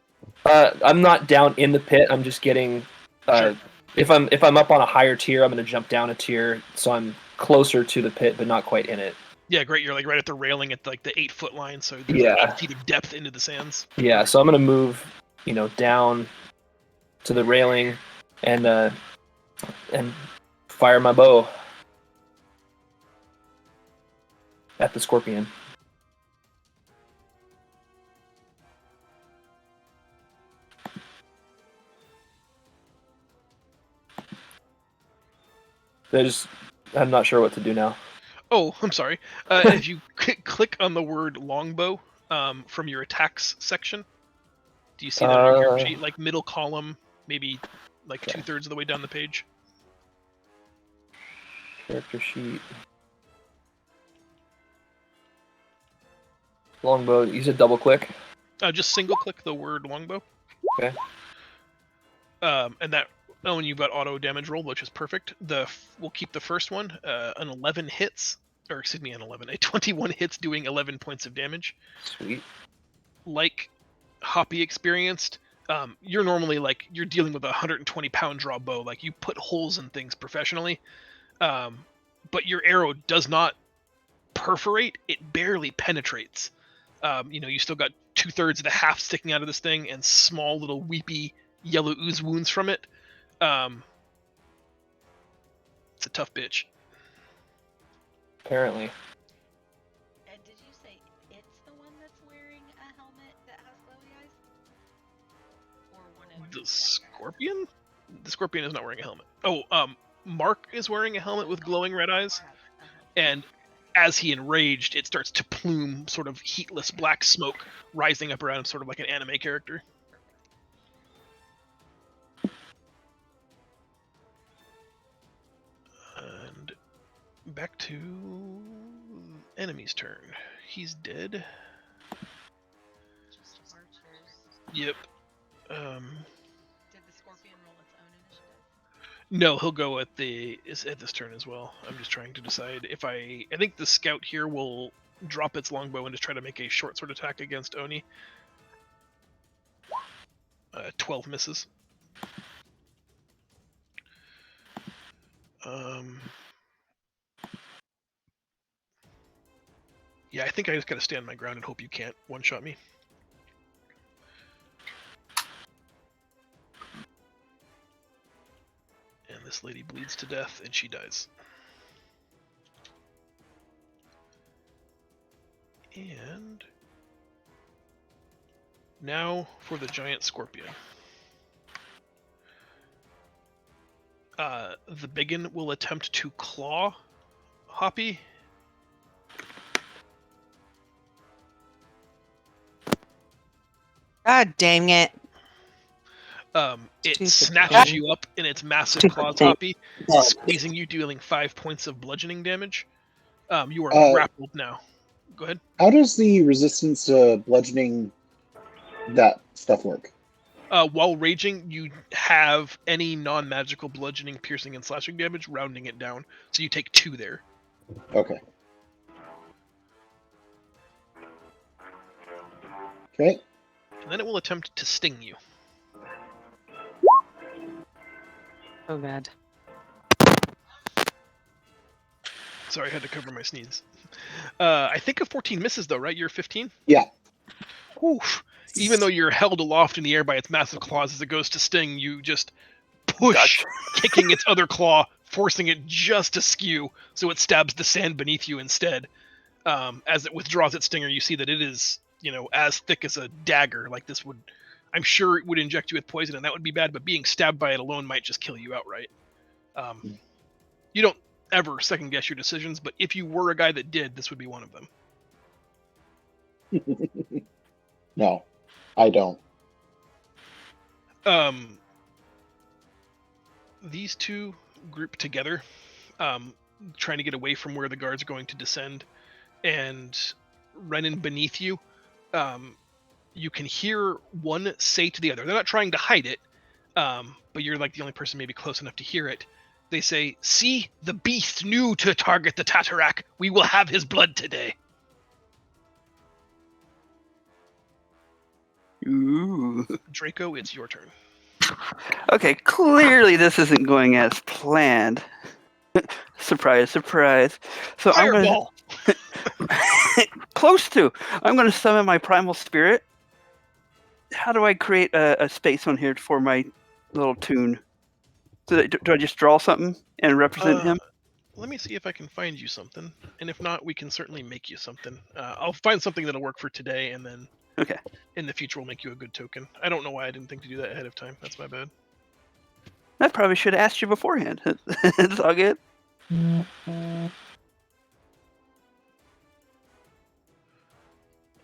I'm not down in the pit. I'm just getting. Sure. If I'm up on a higher tier, I'm gonna jump down a tier, so I'm closer to the pit, but not quite in it. Yeah, great. You're like right at the railing at like the 8-foot line, so there's like 8 feet of depth into the sands. Yeah, so I'm gonna move, down to the railing, and fire my bow at the scorpion. Did I just I'm not sure what to do now. Oh, I'm sorry. If you click on the word longbow from your attacks section, do you see that on your character sheet? Like middle column, maybe like Okay. 2/3 of the way down the page. Character sheet. Longbow. You said double click. Just single click the word longbow. Okay. And that when you've got auto damage roll, which is perfect. We'll keep the first one. An 11 hits, or excuse me, a 21 hits, doing 11 points of damage. Sweet. Like Hoppy experienced, you're normally like you're dealing with a 120-pound draw bow. Like you put holes in things professionally, but your arrow does not perforate; it barely penetrates. You still got 2/3 of the haft sticking out of this thing, and small little weepy yellow ooze wounds from it. It's a tough bitch. Apparently. And did you say it's the one that's wearing a helmet that has glowy eyes? Or one of The the scorpion? The scorpion is not wearing a helmet. Oh, Mark is wearing a helmet with glowing red eyes, and as he enraged, it starts to plume sort of heatless black smoke rising up around him, sort of like an anime character. And back to enemy's turn. He's dead. Just archers. Yep. Did the scorpion roll its own initiative? No, he'll go at this turn as well. I'm just trying to decide if I think the scout here will drop its longbow and just try to make a short sword attack against Oni. 12 misses. Yeah, I think I just gotta stand my ground and hope you can't one-shot me. And this lady bleeds to death, and she dies. And now for the giant scorpion. The biggin will attempt to claw Hoppy. God dang it. It Stupid snatches thing. you up in its massive Stupid claws, thing. Hoppy, squeezing you, dealing 5 points of bludgeoning damage. You are grappled now. Go ahead. How does the resistance to bludgeoning that stuff work? While raging, you have any non-magical bludgeoning, piercing, and slashing damage, rounding it down. So you take 2 there. Okay. Okay. And then it will attempt to sting you. Oh god. Sorry, I had to cover my sneeze. I think a 14 misses though, right? You're 15? Yeah. Oof. Even though you're held aloft in the air by its massive claws as it goes to sting, you just push, kicking its other claw, forcing it just askew, so it stabs the sand beneath you instead. As it withdraws its stinger, you see that it is, as thick as a dagger. Like this would, I'm sure it would inject you with poison, and that would be bad, but being stabbed by it alone might just kill you outright. You don't ever second guess your decisions, but if you were a guy that did, this would be one of them. No, I don't. These two group together, trying to get away from where the guards are going to descend, and Renan beneath you. You can hear one say to the other, they're not trying to hide it, but you're like the only person maybe close enough to hear it. They say, "See, the beast knew to target the Tatarak. We will have his blood today." Ooh. Draco, it's your turn. Okay, clearly this isn't going as planned. Surprise, surprise. So Fireball! I'm gonna close to. I'm gonna summon my primal spirit. How do I create a space on here for my little tune? Do I just draw something and represent him? Let me see if I can find you something, and if not, we can certainly make you something. I'll find something that'll work for today, and then Okay. in the future we'll make you a good token. I don't know why I didn't think to do that ahead of time. That's my bad. I probably should have asked you beforehand. It's all good. Oh,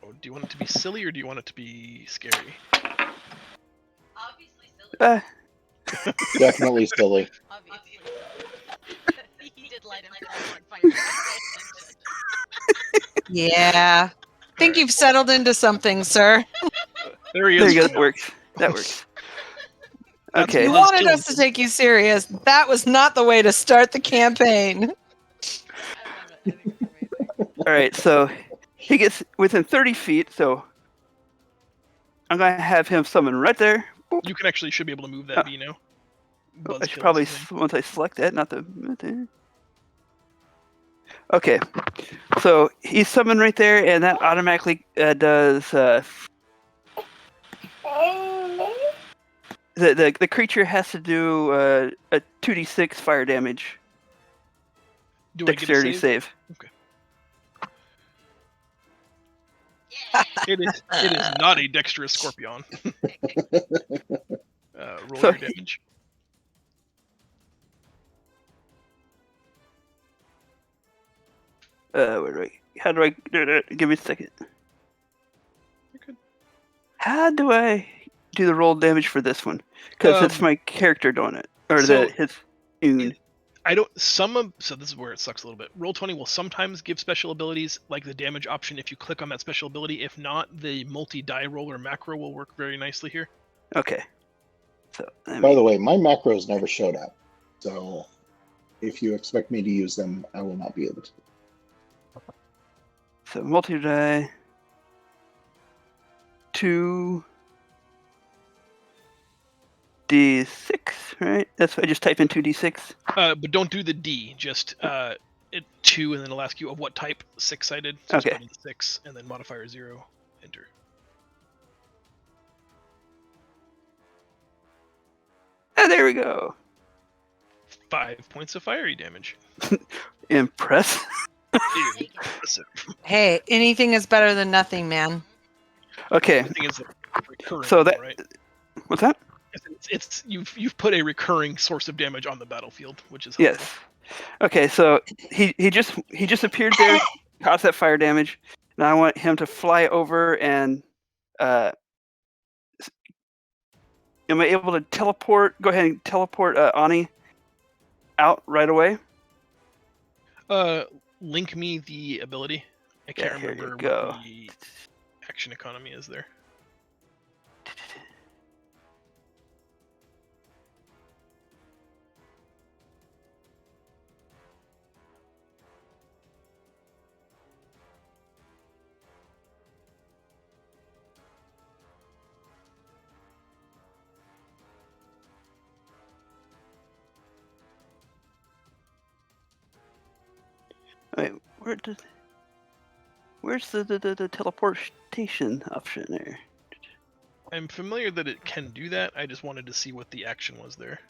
do you want it to be silly or do you want it to be scary? Obviously silly. Definitely silly. Obviously. He did light himself on fire. Yeah. Think Alright. you've settled into something, sir. There he There is. you go. for That now. works. That works. That's Okay. You Buzz wanted us to Killington. take you serious. That was not the way to start the campaign. I love it. I think it's amazing. All right. So he gets within 30 feet. So I'm gonna have him summon right there. You can actually should be able to move that bee now. Buzz I should probably Killington. once I select that, not the. Okay. So he's summoned right there, and that automatically does. The creature has to do a 2d6 fire damage Do I get a dexterity save? save. It is not a dexterous scorpion. Roll So your damage. Where do I? How do I do that? Give me a second. You're good. How do I do the roll damage for this one? Because it's my character doing it, or so his tune. I don't. So this is where it sucks a little bit. Roll20 will sometimes give special abilities, like the damage option, if you click on that special ability. If not, the multi-die roll or macro will work very nicely here. Okay. So By the way, my macros never showed up. So if you expect me to use them, I will not be able to. So multi-die. 2d6, right? That's I just type in 2d6. But don't do the D. Just 2, and then it'll ask you of what type. 6-sided. So Okay. Just put in the 6, and then modifier 0. Enter. Ah, there we go. 5 points of fiery damage. Impress. Impressive. Hey, anything is better than nothing, man. Okay. I think it's a recurring. So that- one, right? What's that? It's you've put a recurring source of damage on the battlefield, which is helpful. Yes. Okay, so he just appeared there, caused that fire damage. Now I want him to fly over and am I able to teleport? Go ahead and teleport Ani out right away. Link me the ability. I can't Yeah, here you remember go. what the action economy is there. Wait, where's the teleportation option there? I'm familiar that it can do that. I just wanted to see what the action was there.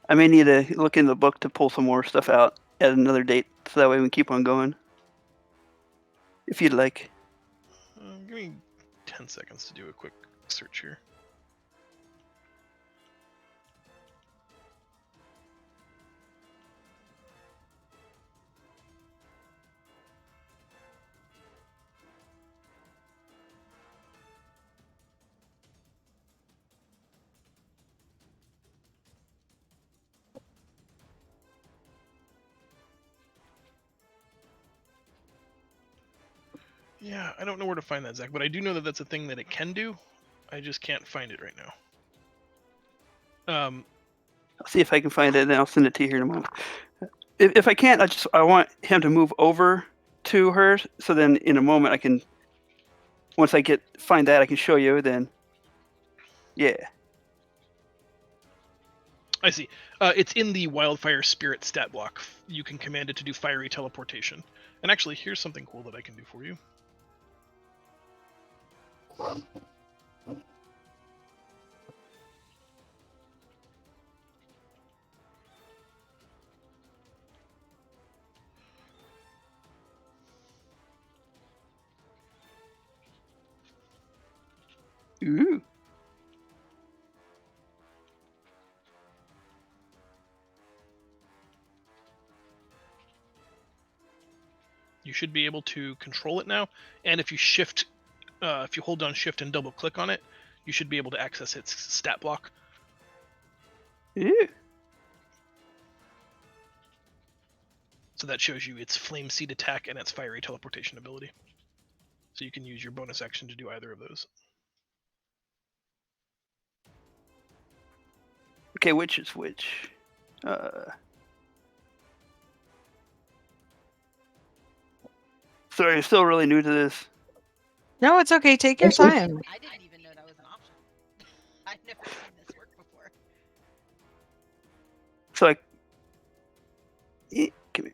I may need to look in the book to pull some more stuff out at another date, so that way we can keep on going. If you'd like. Give me 10 seconds to do a quick search here. Yeah, I don't know where to find that, Zach, but I do know that that's a thing that it can do. I just can't find it right now. I'll see if I can find it, and then I'll send it to you here in a moment. If I can't, I want him to move over to her, so then in a moment I can. Once I find that, I can show you. Then, yeah. I see. It's in the Wildfire Spirit stat block. You can command it to do fiery teleportation. And actually, here's something cool that I can do for you. Ooh. should be able to control it now. And if you hold down shift and double click on it, you should be able to access its stat block. Ew. So that shows you its flame seed attack and its fiery teleportation ability. So you can use your bonus action to do either of those. Okay, which is which? Sorry, I'm still really new to this. No, it's okay. Take your It's okay. time. I didn't even know that was an option. I've never seen this work before. So give me.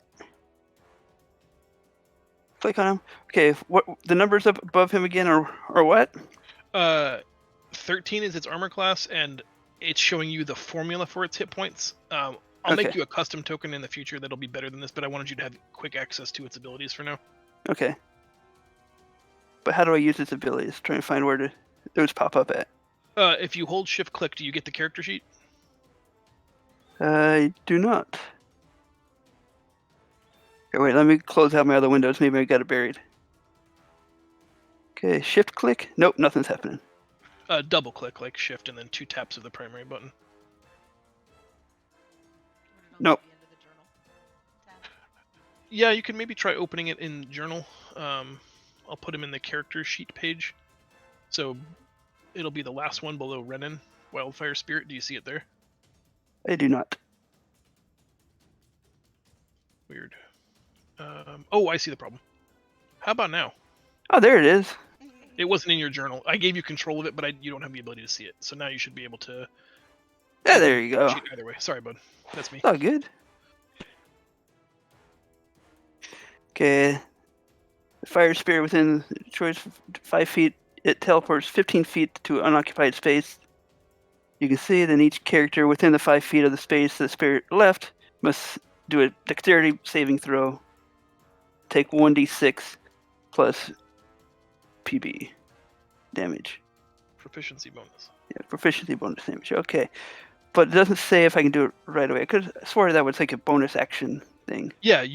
Click on him. Okay, what the numbers up above him again are what? 13 is its armor class, and it's showing you the formula for its hit points. I'll make Okay. you a custom token in the future that'll be better than this, but I wanted you to have quick access to its abilities for now. Okay. But how do I use its abilities? Trying to find where those pop up at. If you hold shift click, do you get the character sheet? I do not. Okay, wait, let me close out my other windows. Maybe I got it buried. Okay, shift click. Nope, nothing's happening. Double click, like shift, and then 2 taps of the primary button. Would it only Nope. be under the journal tab? Yeah, you can maybe try opening it in journal. I'll put him in the character sheet page. So it'll be the last one below Renan, Wildfire Spirit. Do you see it there? I do not. Weird. Oh, I see the problem. How about now? Oh, there it is. It wasn't in your journal. I gave you control of it, but you don't have the ability to see it. So now you should be able to. Yeah, there you go. Sheet either way. Sorry, bud. That's me. It's all good. Okay. The fire spirit within choice 5 feet. It teleports 15 feet to unoccupied space. You can see that each character within the 5 feet of the space the spirit left must do a dexterity saving throw. Take 1d6 plus PB damage. Proficiency bonus. Yeah, proficiency bonus damage. Okay. But it doesn't say if I can do it right away. I could have swore that was like a bonus action thing. Yeah,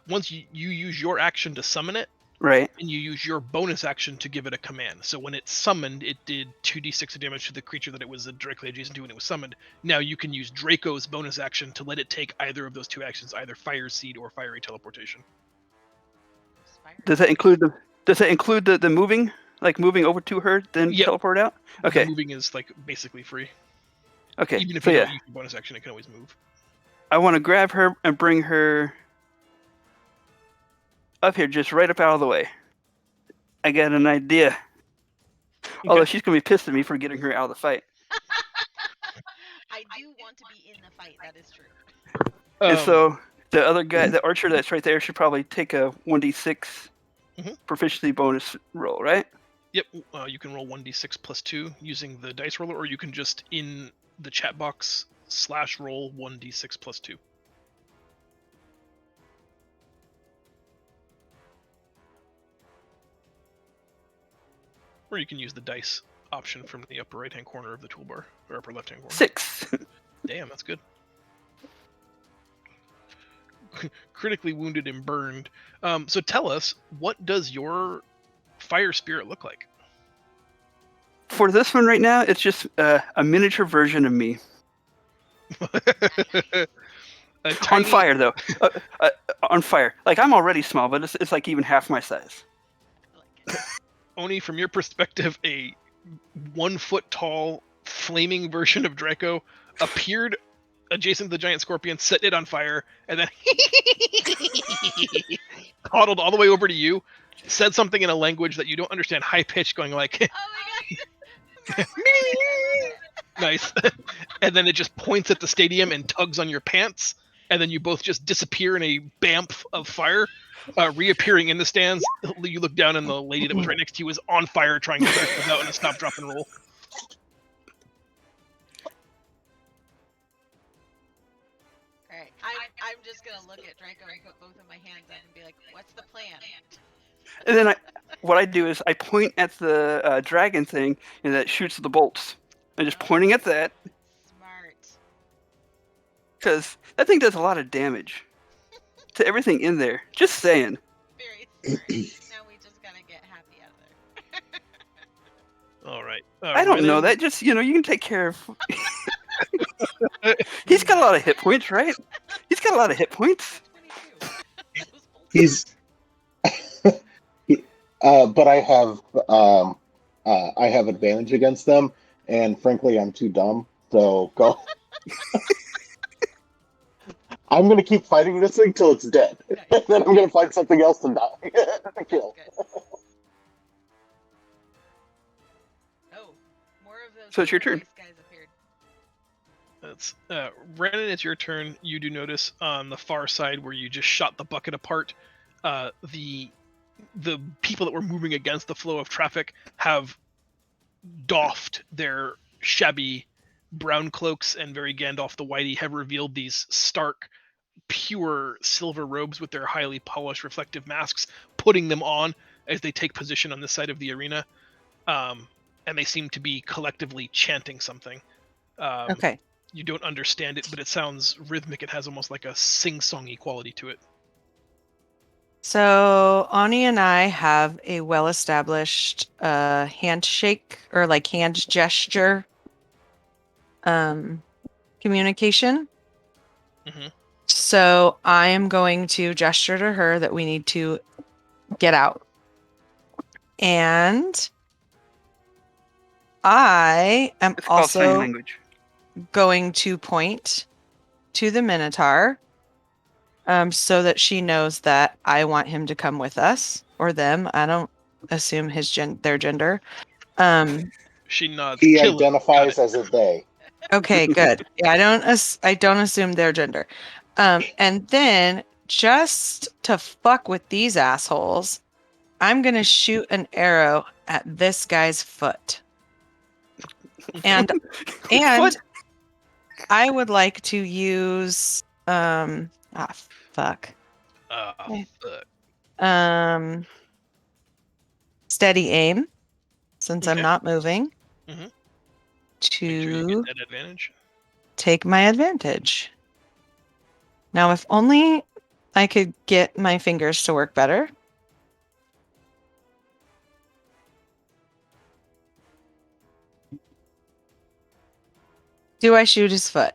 once you use your action to summon it, Right. and you use your bonus action to give it a command. So when it's summoned, it did 2d6 of damage to the creature that it was directly adjacent to when it was summoned. Now you can use Draco's bonus action to let it take either of those 2 actions, either Fire Seed or Fiery Teleportation. Spire. Does that include the moving? Like moving over to her, then Yep. teleport out? The Okay. moving is like basically free. Okay. Even if So you yeah, don't use your bonus action, it can always move. I want to grab her and bring her up here, just right up out of the way. I got an idea. Although she's gonna be pissed at me for getting her out of the fight. I do want to be in the fight. That is true. And so the other guy, the archer that's right there, should probably take a 1d6 Mhm. proficiency bonus roll, right? Yep, you can roll 1d6 plus 2 using the dice roller, or you can just in the chat box /roll 1d6 plus 2. Or you can use the dice option from the upper right hand corner of the toolbar, or upper left hand corner. 6. Damn, that's good. Critically wounded and burned. So tell us, what does your fire spirit look like? For this one right now, it's just a miniature version of me. A On tiny- fire, though. On fire. Like, I'm already small, but it's like even half my size. I like it. Oni, from your perspective, a 1 foot tall flaming version of Draco appeared adjacent to the giant scorpion, set it on fire, and then toddled all the way over to you, said something in a language that you don't understand, high pitched, going like, Oh my god! nice. And then it just points at the stadium and tugs on your pants, and then you both just disappear in a bamf of fire. Reappearing in the stands, you look down and the lady that was right next to you is on fire trying to crash without in a stop, drop, and roll. Alright, I'm just gonna look at Draco and put both of my hands up and be like, what's the plan? And then what I do is I point at the dragon thing, and that shoots the bolts. I'm just pointing at that, Smart. because that thing does a lot of damage. to everything in there. Just saying. Very sorry. Now we just gotta get Happy out of there. All right. I don't know Renan- that. Just, you can take care of. He's got a lot of hit points, right? He's got a lot of hit points. 22. Those bolts- He's, but I have advantage against them, and frankly, I'm too dumb. So go. I'm gonna keep fighting this thing till it's dead. Nice. Then I'm gonna find something else to die. Kill. Good. Oh, more of those. So it's your turn. face guys appeared. That's Renan, it's your turn. You do notice on the far side where you just shot the bucket apart, the people that were moving against the flow of traffic have doffed their shabby brown cloaks, and very Gandalf the Whitey have revealed these stark, pure silver robes with their highly polished reflective masks, putting them on as they take position on the side of the arena. And they seem to be collectively chanting something. Okay. You don't understand it, but it sounds rhythmic. It has almost like a sing-songy quality to it. So Ani and I have a well-established handshake or like hand gesture communication. Mhm. So I am going to gesture to her that we need to get out. And I am It's called sign also language. going to point to the Minotaur so that she knows that I want him to come with us or them. I don't assume their gender. She nods. He Kill it. Got identifies it. as a they. Okay, good. Yeah, I don't assume their gender. And then just to fuck with these assholes, I'm gonna shoot an arrow at this guy's foot. And Foot? I would like to use fuck. Fuck. Steady aim, since I'm Okay. not moving. Mhm. Make To sure you get that advantage. take my advantage. Now, if only I could get my fingers to work better. Do I shoot his foot?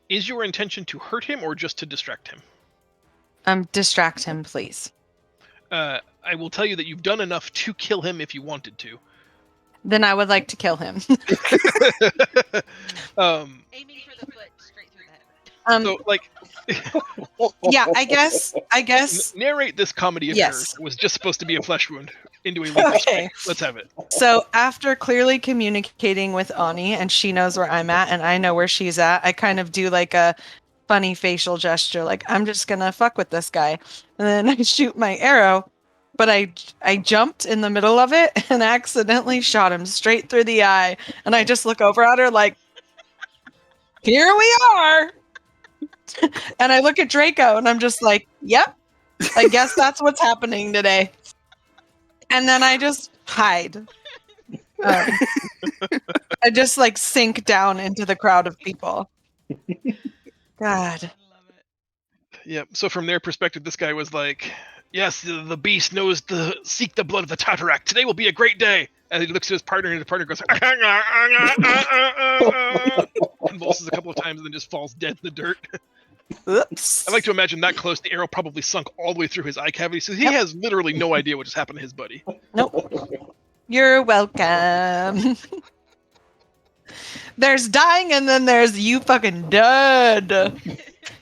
Is your intention to hurt him or just to distract him? Distract him, please. I will tell you that you've done enough to kill him if you wanted to. Then I would like to kill him. Aiming for the foot straight through the head. So, like, Yeah, I guess. narrate this comedy of Yes. errors. It was just supposed to be a flesh wound into a lethal Okay. strike. Let's have it. So after clearly communicating with Ani, and she knows where I'm at, and I know where she's at, I kind of do like a funny facial gesture, like I'm just gonna fuck with this guy, and then I shoot my arrow, but I jumped in the middle of it and accidentally shot him straight through the eye, and I just look over at her like, here we are. And I look at Draco and I'm just like, yep, I guess that's what's happening today. And then I just hide. I just like sink down into the crowd of people. God. I love it. Yep. So from their perspective, this guy was like, "Yes, the beast knows to seek the blood of the Tataract. Today will be a great day." And he looks at his partner, and his partner goes, convulses a couple of times, and then just falls dead in the dirt. Oops. I like to imagine that close, the arrow probably sunk all the way through his eye cavity, so he has literally no idea what just happened to his buddy. Nope. You're welcome. There's dying and then there's you fucking dead.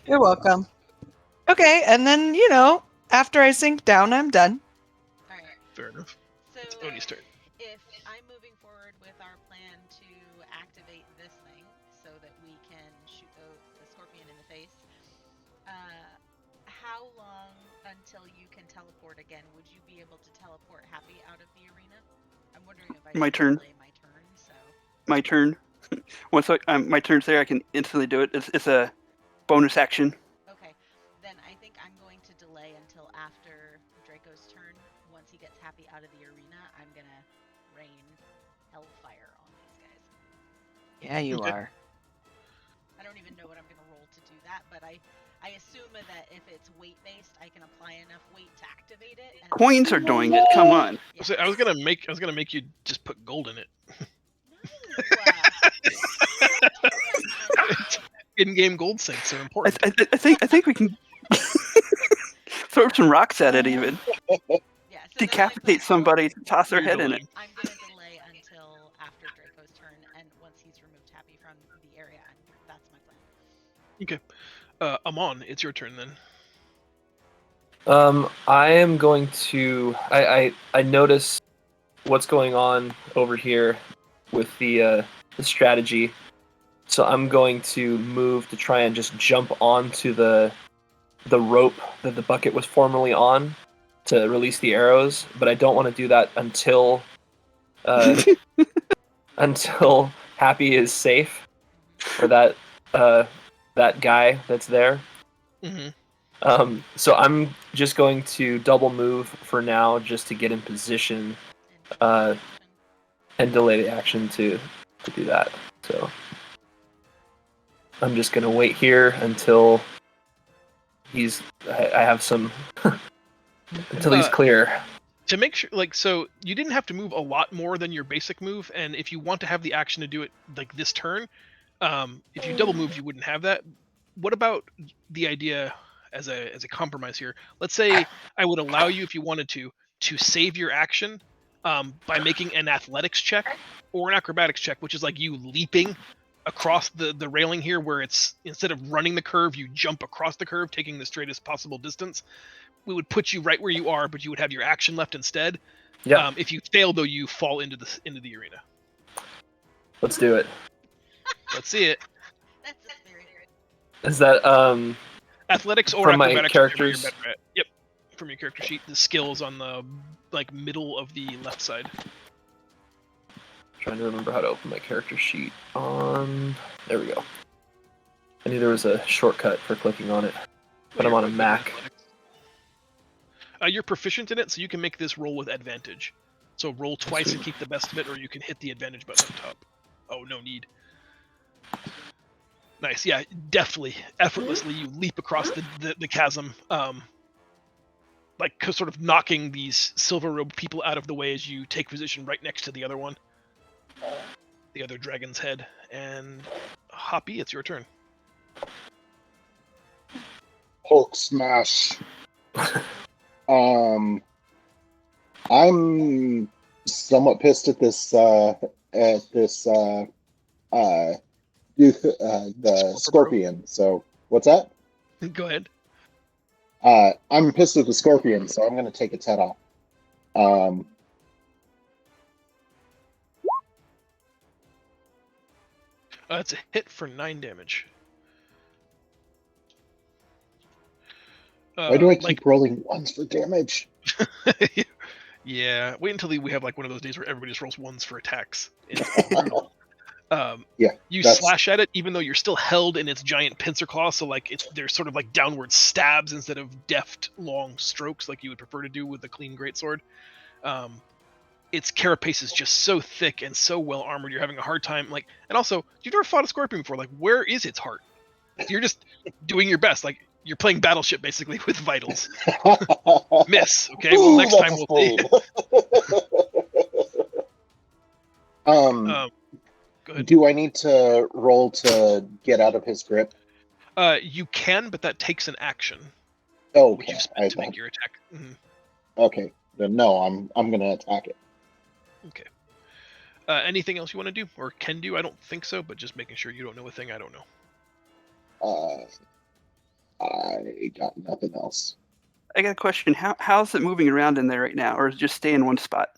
You're welcome. Okay, and then, after I sink down, I'm done. All right. Fair enough. So It's Oni's turn. if I'm moving forward with our plan to activate this thing so that we can shoot the scorpion in the face, how long until you can teleport again? Would you be able to teleport Happy out of the arena? I'm wondering if I My should turn. delay my turn. So My turn. Once my turn's there, I can instantly do it. It's a bonus action. okay, then I think I'm going to delay until after Draco's turn. Once he gets Happy out of the arena, I'm gonna rain hellfire on these guys. Yeah, you Okay. are. I don't even know what I'm gonna roll to do that, but I assume that if it's weight based, I can apply enough weight to activate it. And Coins are doing it. Come on. Yeah. So I was gonna make you just put gold in it. No. In-game gold sinks are I, important. I think we can throw some rocks at it even. Yeah, so then Decapitate somebody, toss their head in it. I'm gonna delay until after Draco's turn, and once he's removed Happy from the area, and that's my plan. Amon, it's your turn then. I am going to. I notice what's going on over here with the strategy, so I'm going to move to try and just jump onto the rope that the bucket was formerly on to release the arrows. But I don't want to do that until until Happy is safe, or that guy that's there. Mm-hmm. So I'm just going to double move for now, just to get in position, and delay the action to do that. So I'm just gonna wait here until I have some until he's clear. To make sure, so you didn't have to move a lot more than your basic move, and if you want to have the action to do it like this turn, if you double move, you wouldn't have that. What about the idea as a compromise here? Let's say I would allow you, if you wanted to save your action by making an athletics check or an acrobatics check, which is like you leaping across the railing here, where it's, instead of running the curve, you jump across the curve, taking the straightest possible distance. We would put you right where you are, but you would have your action left instead. Yeah. If you fail, though, you fall into the arena. Let's do it. Let's see it. That's a spirit. Is that Athletics or from my acrobatics, whichever you're characters? better at. Yep, from your character sheet. The skills on the middle of the left side. Trying to remember how to open my character sheet on. There we go. I knew there was a shortcut for clicking on it, but I'm on a Mac. You're proficient in it, so you can make this roll with advantage. So roll twice and keep the best of it, or you can hit the advantage button up top. Oh, no need. Nice, yeah, deftly, effortlessly, you leap across the chasm, sort of knocking these silver-robed people out of the way as you take position right next to the other one. The other dragon's head. And Hoppy, it's your turn. Hulk smash. I'm somewhat pissed at the scorpion. So what's that? Go ahead. I'm pissed at the scorpion, so I'm going to take its head off. It's a hit for 9 damage. Why do I keep rolling ones for damage? Yeah, wait until we have one of those days where everybody just rolls ones for attacks. Yeah, you slash at it, even though you're still held in its giant pincer claw, so there's sort of downward stabs instead of deft long strokes like you would prefer to do with a clean greatsword. Its carapace is just so thick and so well armored, you're having a hard time. And also, you've never fought a scorpion before. Where is its heart? You're just doing your best. You're playing Battleship basically with vitals. Miss. Okay. Well, next time we'll see. Go ahead. Do I need to roll to get out of his grip? You can, but that takes an action. Oh, Which okay. you've spent to make your attack. Mm-hmm. Okay. Then no, I'm going to attack it. Okay. Anything else you want to do or can do? I don't think so, but just making sure you don't know a thing I don't know. I got nothing else. I got a question. How's it moving around in there right now, or is it just stay in one spot?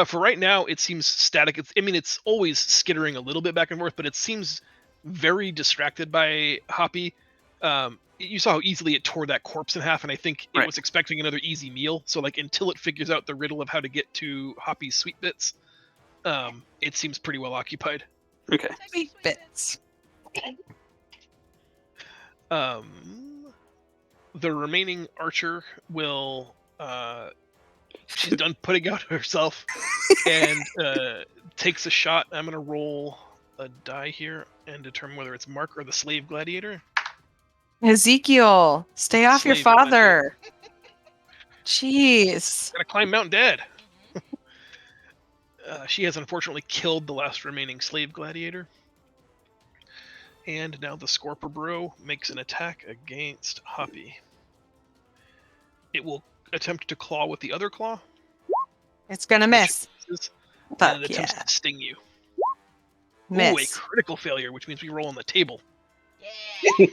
For right now, it seems static. It's always skittering a little bit back and forth, but it seems very distracted by Hoppy. You saw how easily it tore that corpse in half, and I think it was expecting another easy meal. So, until it figures out the riddle of how to get to Hoppy's sweet bits, it seems pretty well occupied. Okay. Sweet bits. The remaining archer will she's done putting out herself and takes a shot. I'm gonna roll a die here and determine whether it's Mark or the slave gladiator. Ezekiel, stay off your Slave father. Jeez. Gotta climb Mount Dad. She has unfortunately killed the last remaining slave gladiator. And now the Scorper Bro makes an attack against Hoppy. It will attempt to claw with the other claw. It's gonna miss. And Fuck it attempts yeah. to sting you. Ooh, a Miss. critical failure, which means we roll on the table. Yeah.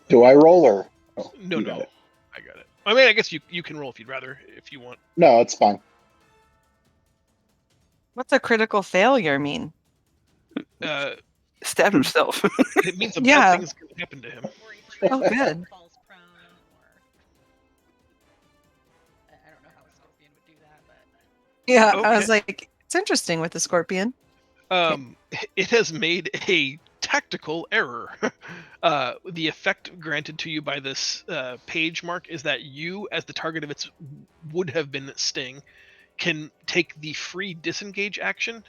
Do I roll or? Oh, No, you got no. it. I got it. I mean, I guess you can roll if you'd rather, if you want. No, it's fine. What's a critical failure mean? Stabbed himself. It means a Yeah. bad thing's going to happen to him. Or he pretends Oh, like good. he falls prone, or I don't know how a scorpion would do that, but Yeah, I Okay. was like, it's interesting with the scorpion. It has made a tactical error. The effect granted to you by this page mark is that you, as the target of its would have been sting, can take the free disengage action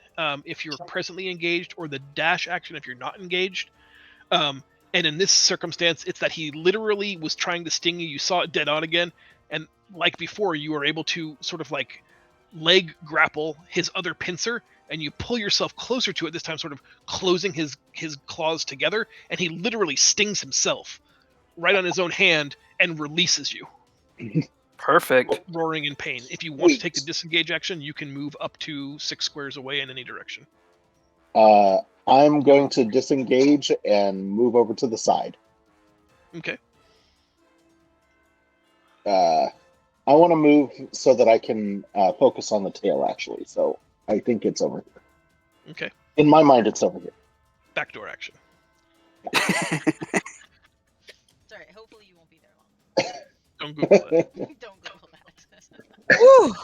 if you're presently engaged, or the dash action if you're not engaged. And in this circumstance, it's that he literally was trying to sting you. You saw it dead on again, and like before, you were able to sort of like leg grapple his other pincer, and you pull yourself closer to it this time, sort of closing his claws together, and he literally stings himself right on his own hand and releases you, Perfect. roaring in pain. If you want to take the disengage action, you can move up to 6 squares away in any direction. I'm going to disengage and move over to the side. Okay. I want to move so that I can focus on the tail, actually. So I think it's over here. Okay. In my mind, it's over here. Backdoor action. it's alright. Hopefully you won't be there long. Don't Google it. Don't Google that. Woo!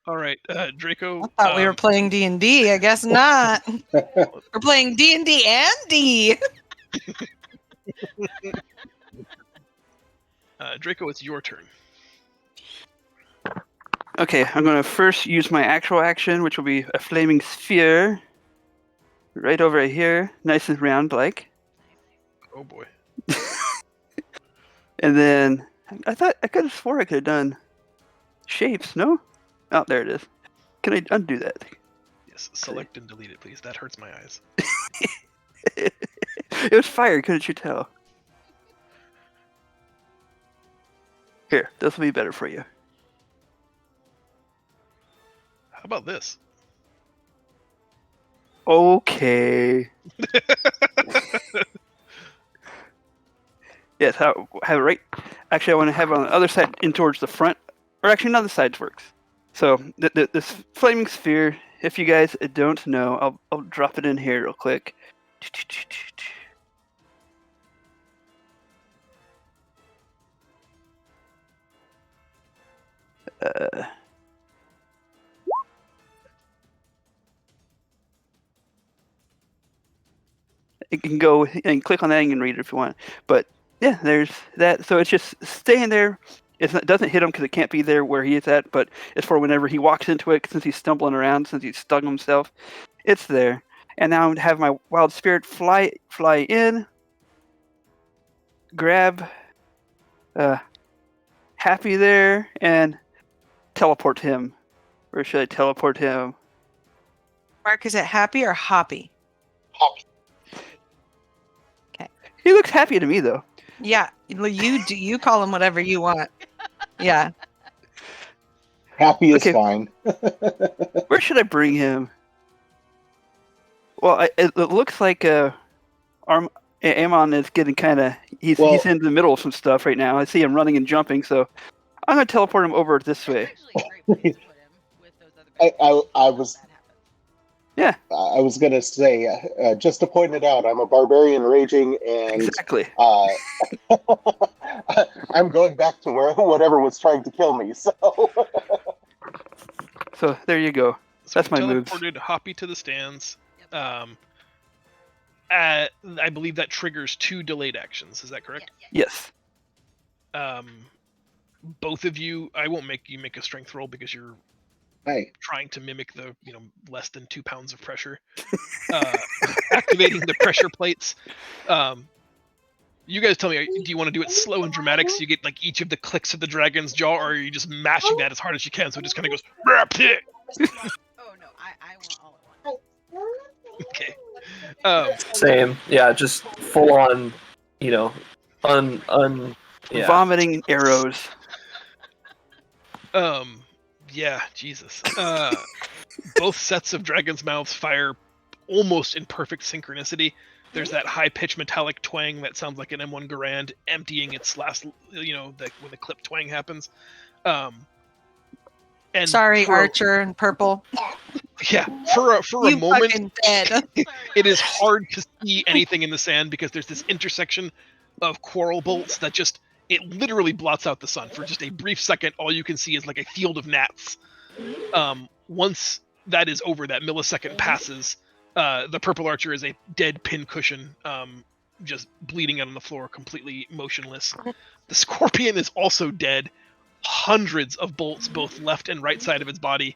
All right, Draco. I thought we were playing D&D. I guess not. We're playing D&D and D. Draco, it's your turn. Okay, I'm going to first use my actual action, which will be a flaming sphere. Right over here, nice and round like. Oh boy. And then, I could have swore I could have done shapes, no? Oh, there it is. Can I undo that? Yes, select and delete it, please. That hurts my eyes. It was fire, couldn't you tell? Here, this will be better for you. How about this? Okay. Yes, have it right. Actually, I want to have it on the other side, in towards the front, or actually, none of the sides works. So this flaming sphere, if you guys don't know, I'll drop it in here real quick. You can go and click on that and you can read it if you want. But yeah, there's that. So it's just staying there. It doesn't hit him because it can't be there where he is at, but it's for whenever he walks into it, since he's stumbling around, since he's stung himself. It's there. And now I'm going to have my wild spirit fly in, grab Happy there, and teleport him. Where should I teleport him? Mark, is it happy or hoppy? He looks happy to me, though. Yeah, you call him whatever you want. Yeah. Happy is Okay. fine. Where should I bring him? Well, it looks like Amon is getting kind of... He's in the middle of some stuff right now. I see him running and jumping, so I'm going to teleport him over this way. That's actually a great place to put him with those other I was- that happens. I was going to say, just to point it out, I'm a barbarian raging, and Exactly. I'm going back to whatever was trying to kill me. So So there you go. So That's my moves. teleported Hoppy to the stands. Yep. I believe that triggers 2 delayed actions. Is that correct? Yes. Yes. Both of you, I won't make you make a strength roll because you're Hi. trying to mimic the less than 2 pounds of pressure. Activating the pressure plates. You guys tell me, do you want to do it slow and dramatic so you get like each of the clicks of the dragon's jaw, or are you just mashing that as hard as you can so it just kind of goes rapid? Oh no, I want all at once. Okay. Same. Yeah, just full on, yeah. Vomiting arrows. Yeah, Jesus. Both sets of dragon's mouths fire almost in perfect synchronicity. There's that high-pitched metallic twang that sounds like an M1 Garand emptying its last, when the clip twang happens. And Sorry, for a- Archer in purple. yeah, for a You moment, fucking dead. it is hard to see anything in the sand because there's this intersection of quarrel bolts that just it literally blots out the sun for just a brief second. All you can see is like a field of gnats. Once that is over, that millisecond passes. The purple archer is a dead pincushion, just bleeding out on the floor, completely motionless. The scorpion is also dead. Hundreds of bolts, both left and right side of its body.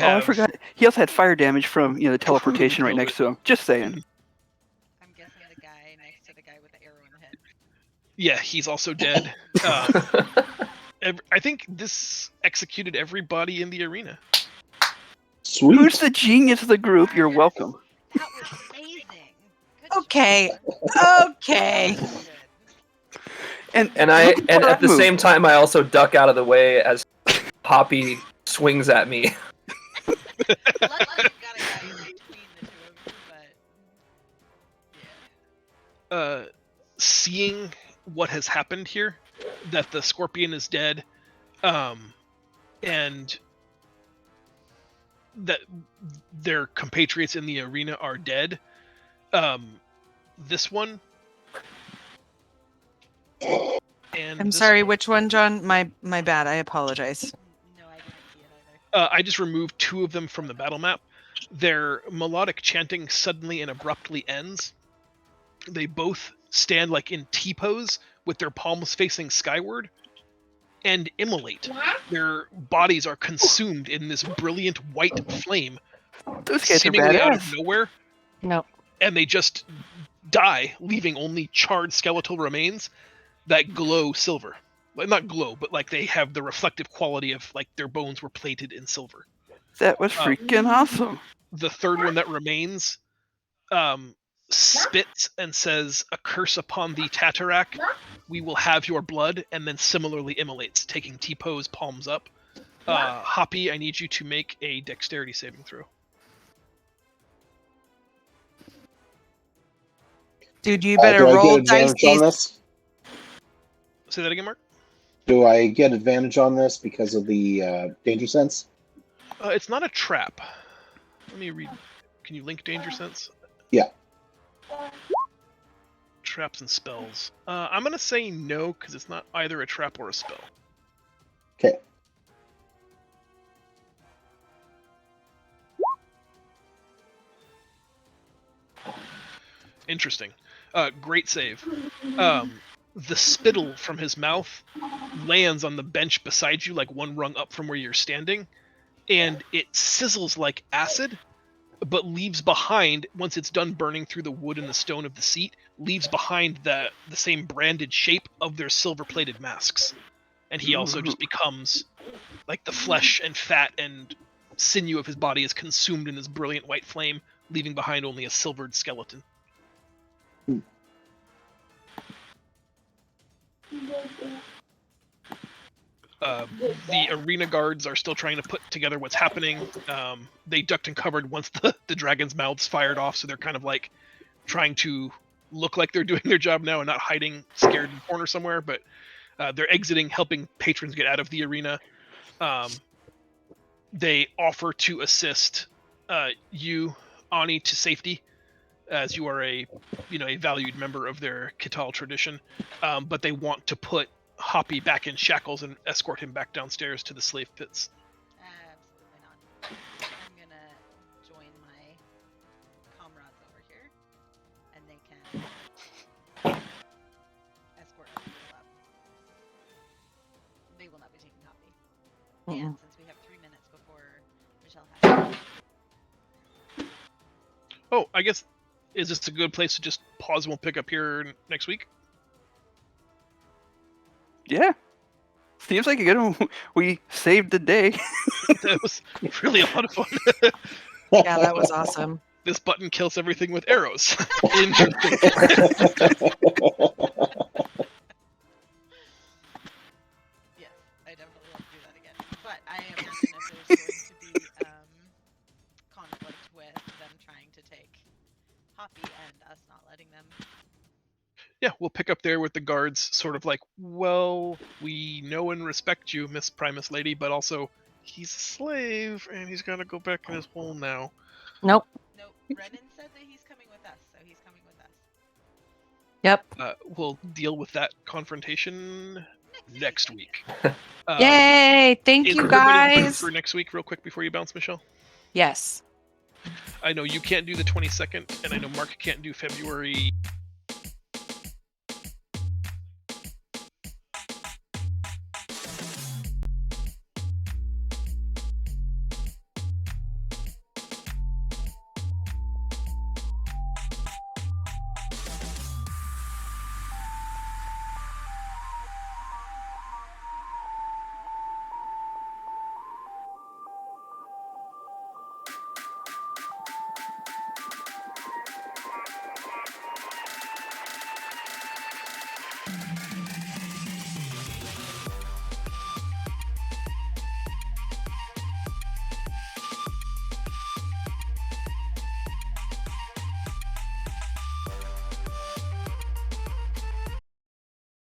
Oh, I forgot. He also had fire damage from the teleportation right next to him. Just saying. I'm guessing the guy next to the guy with the arrow in the head. Yeah, he's also dead. I think this executed everybody in the arena. Sweet. Who's the genius of the group? You're welcome. That was amazing. Good Okay. job. Okay. Good. And And at the move. same time, I also duck out of the way as Poppy swings at me. Luckily, you've got a guy in between the two of you, but Seeing what has happened here, that the scorpion is dead, and that their compatriots in the arena are dead, this one and I'm this sorry, one- which one, John? My bad. I apologize. no, I didn't see it either. I just removed 2 of them from the battle map. Their melodic chanting suddenly and abruptly ends. They both stand like in T-pose with their palms facing skyward and immolate. Their bodies are consumed in this brilliant white flame, Those guys are seemingly out of badass. nowhere, No. and they just die, leaving only charred skeletal remains that glow silver. Well, not glow, but like they have the reflective quality of like their bones were plated in silver. That was freaking awesome. The third one that remains spits and says, "A curse upon thee, Tatarak. We will have your blood," and then similarly immolates, taking T-pose, palms up. Hoppy, I need you to make a dexterity saving throw. Dude, you better do I roll get dice. advantage on this? Say that again, Mark. Do I get advantage on this because of the danger sense? It's not a trap. Let me read. Can you link danger sense? Yeah. Traps and spells. I'm gonna say no because it's not either a trap or a spell. Okay. Interesting. Great save. The spittle from his mouth lands on the bench beside you, like one rung up from where you're standing, and it sizzles like acid, but leaves behind, once it's done burning through the wood and the stone of the seat, leaves behind the same branded shape of their silver-plated masks. And he also just becomes, like, the flesh and fat and sinew of his body is consumed in this brilliant white flame, leaving behind only a silvered skeleton. The arena guards are still trying to put together what's happening. They ducked and covered once the dragon's mouths fired off, so they're kind of like trying to look like they're doing their job now and not hiding scared in a corner somewhere, but they're exiting, helping patrons get out of the arena. They offer to assist you, Ani, to safety, as you are a valued member of their Kital tradition, but they want to put Hoppy back in shackles and escort him back downstairs to the slave pits. Absolutely not. I'm gonna join my comrades over here, and they can escort people up. They will not be taking Hoppy. And since we have 3 minutes before Michelle has. Oh, I guess is this a good place to just pause and we'll pick up here next week? Yeah. Seems like a good one. We saved the day. That was really a lot of fun. Yeah, that was awesome. This button kills everything with arrows. Interesting. Yes, I definitely want to do that again. But I imagine if there's going to be conflict with them trying to take Hoppy and us not letting them. Yeah, we'll pick up there with the guards, sort of like, well, we know and respect you, Miss Primus Lady, but also he's a slave and he's got to go back in his hole now. Nope. Nope, Brennan said that he's coming with us, so he's coming with us. Yep. We'll deal with that confrontation next week. Yay! Thank Is you everybody good guys. for next week, real quick, before you bounce, Michelle? Yes. I know you can't do the 22nd, and I know Mark can't do February.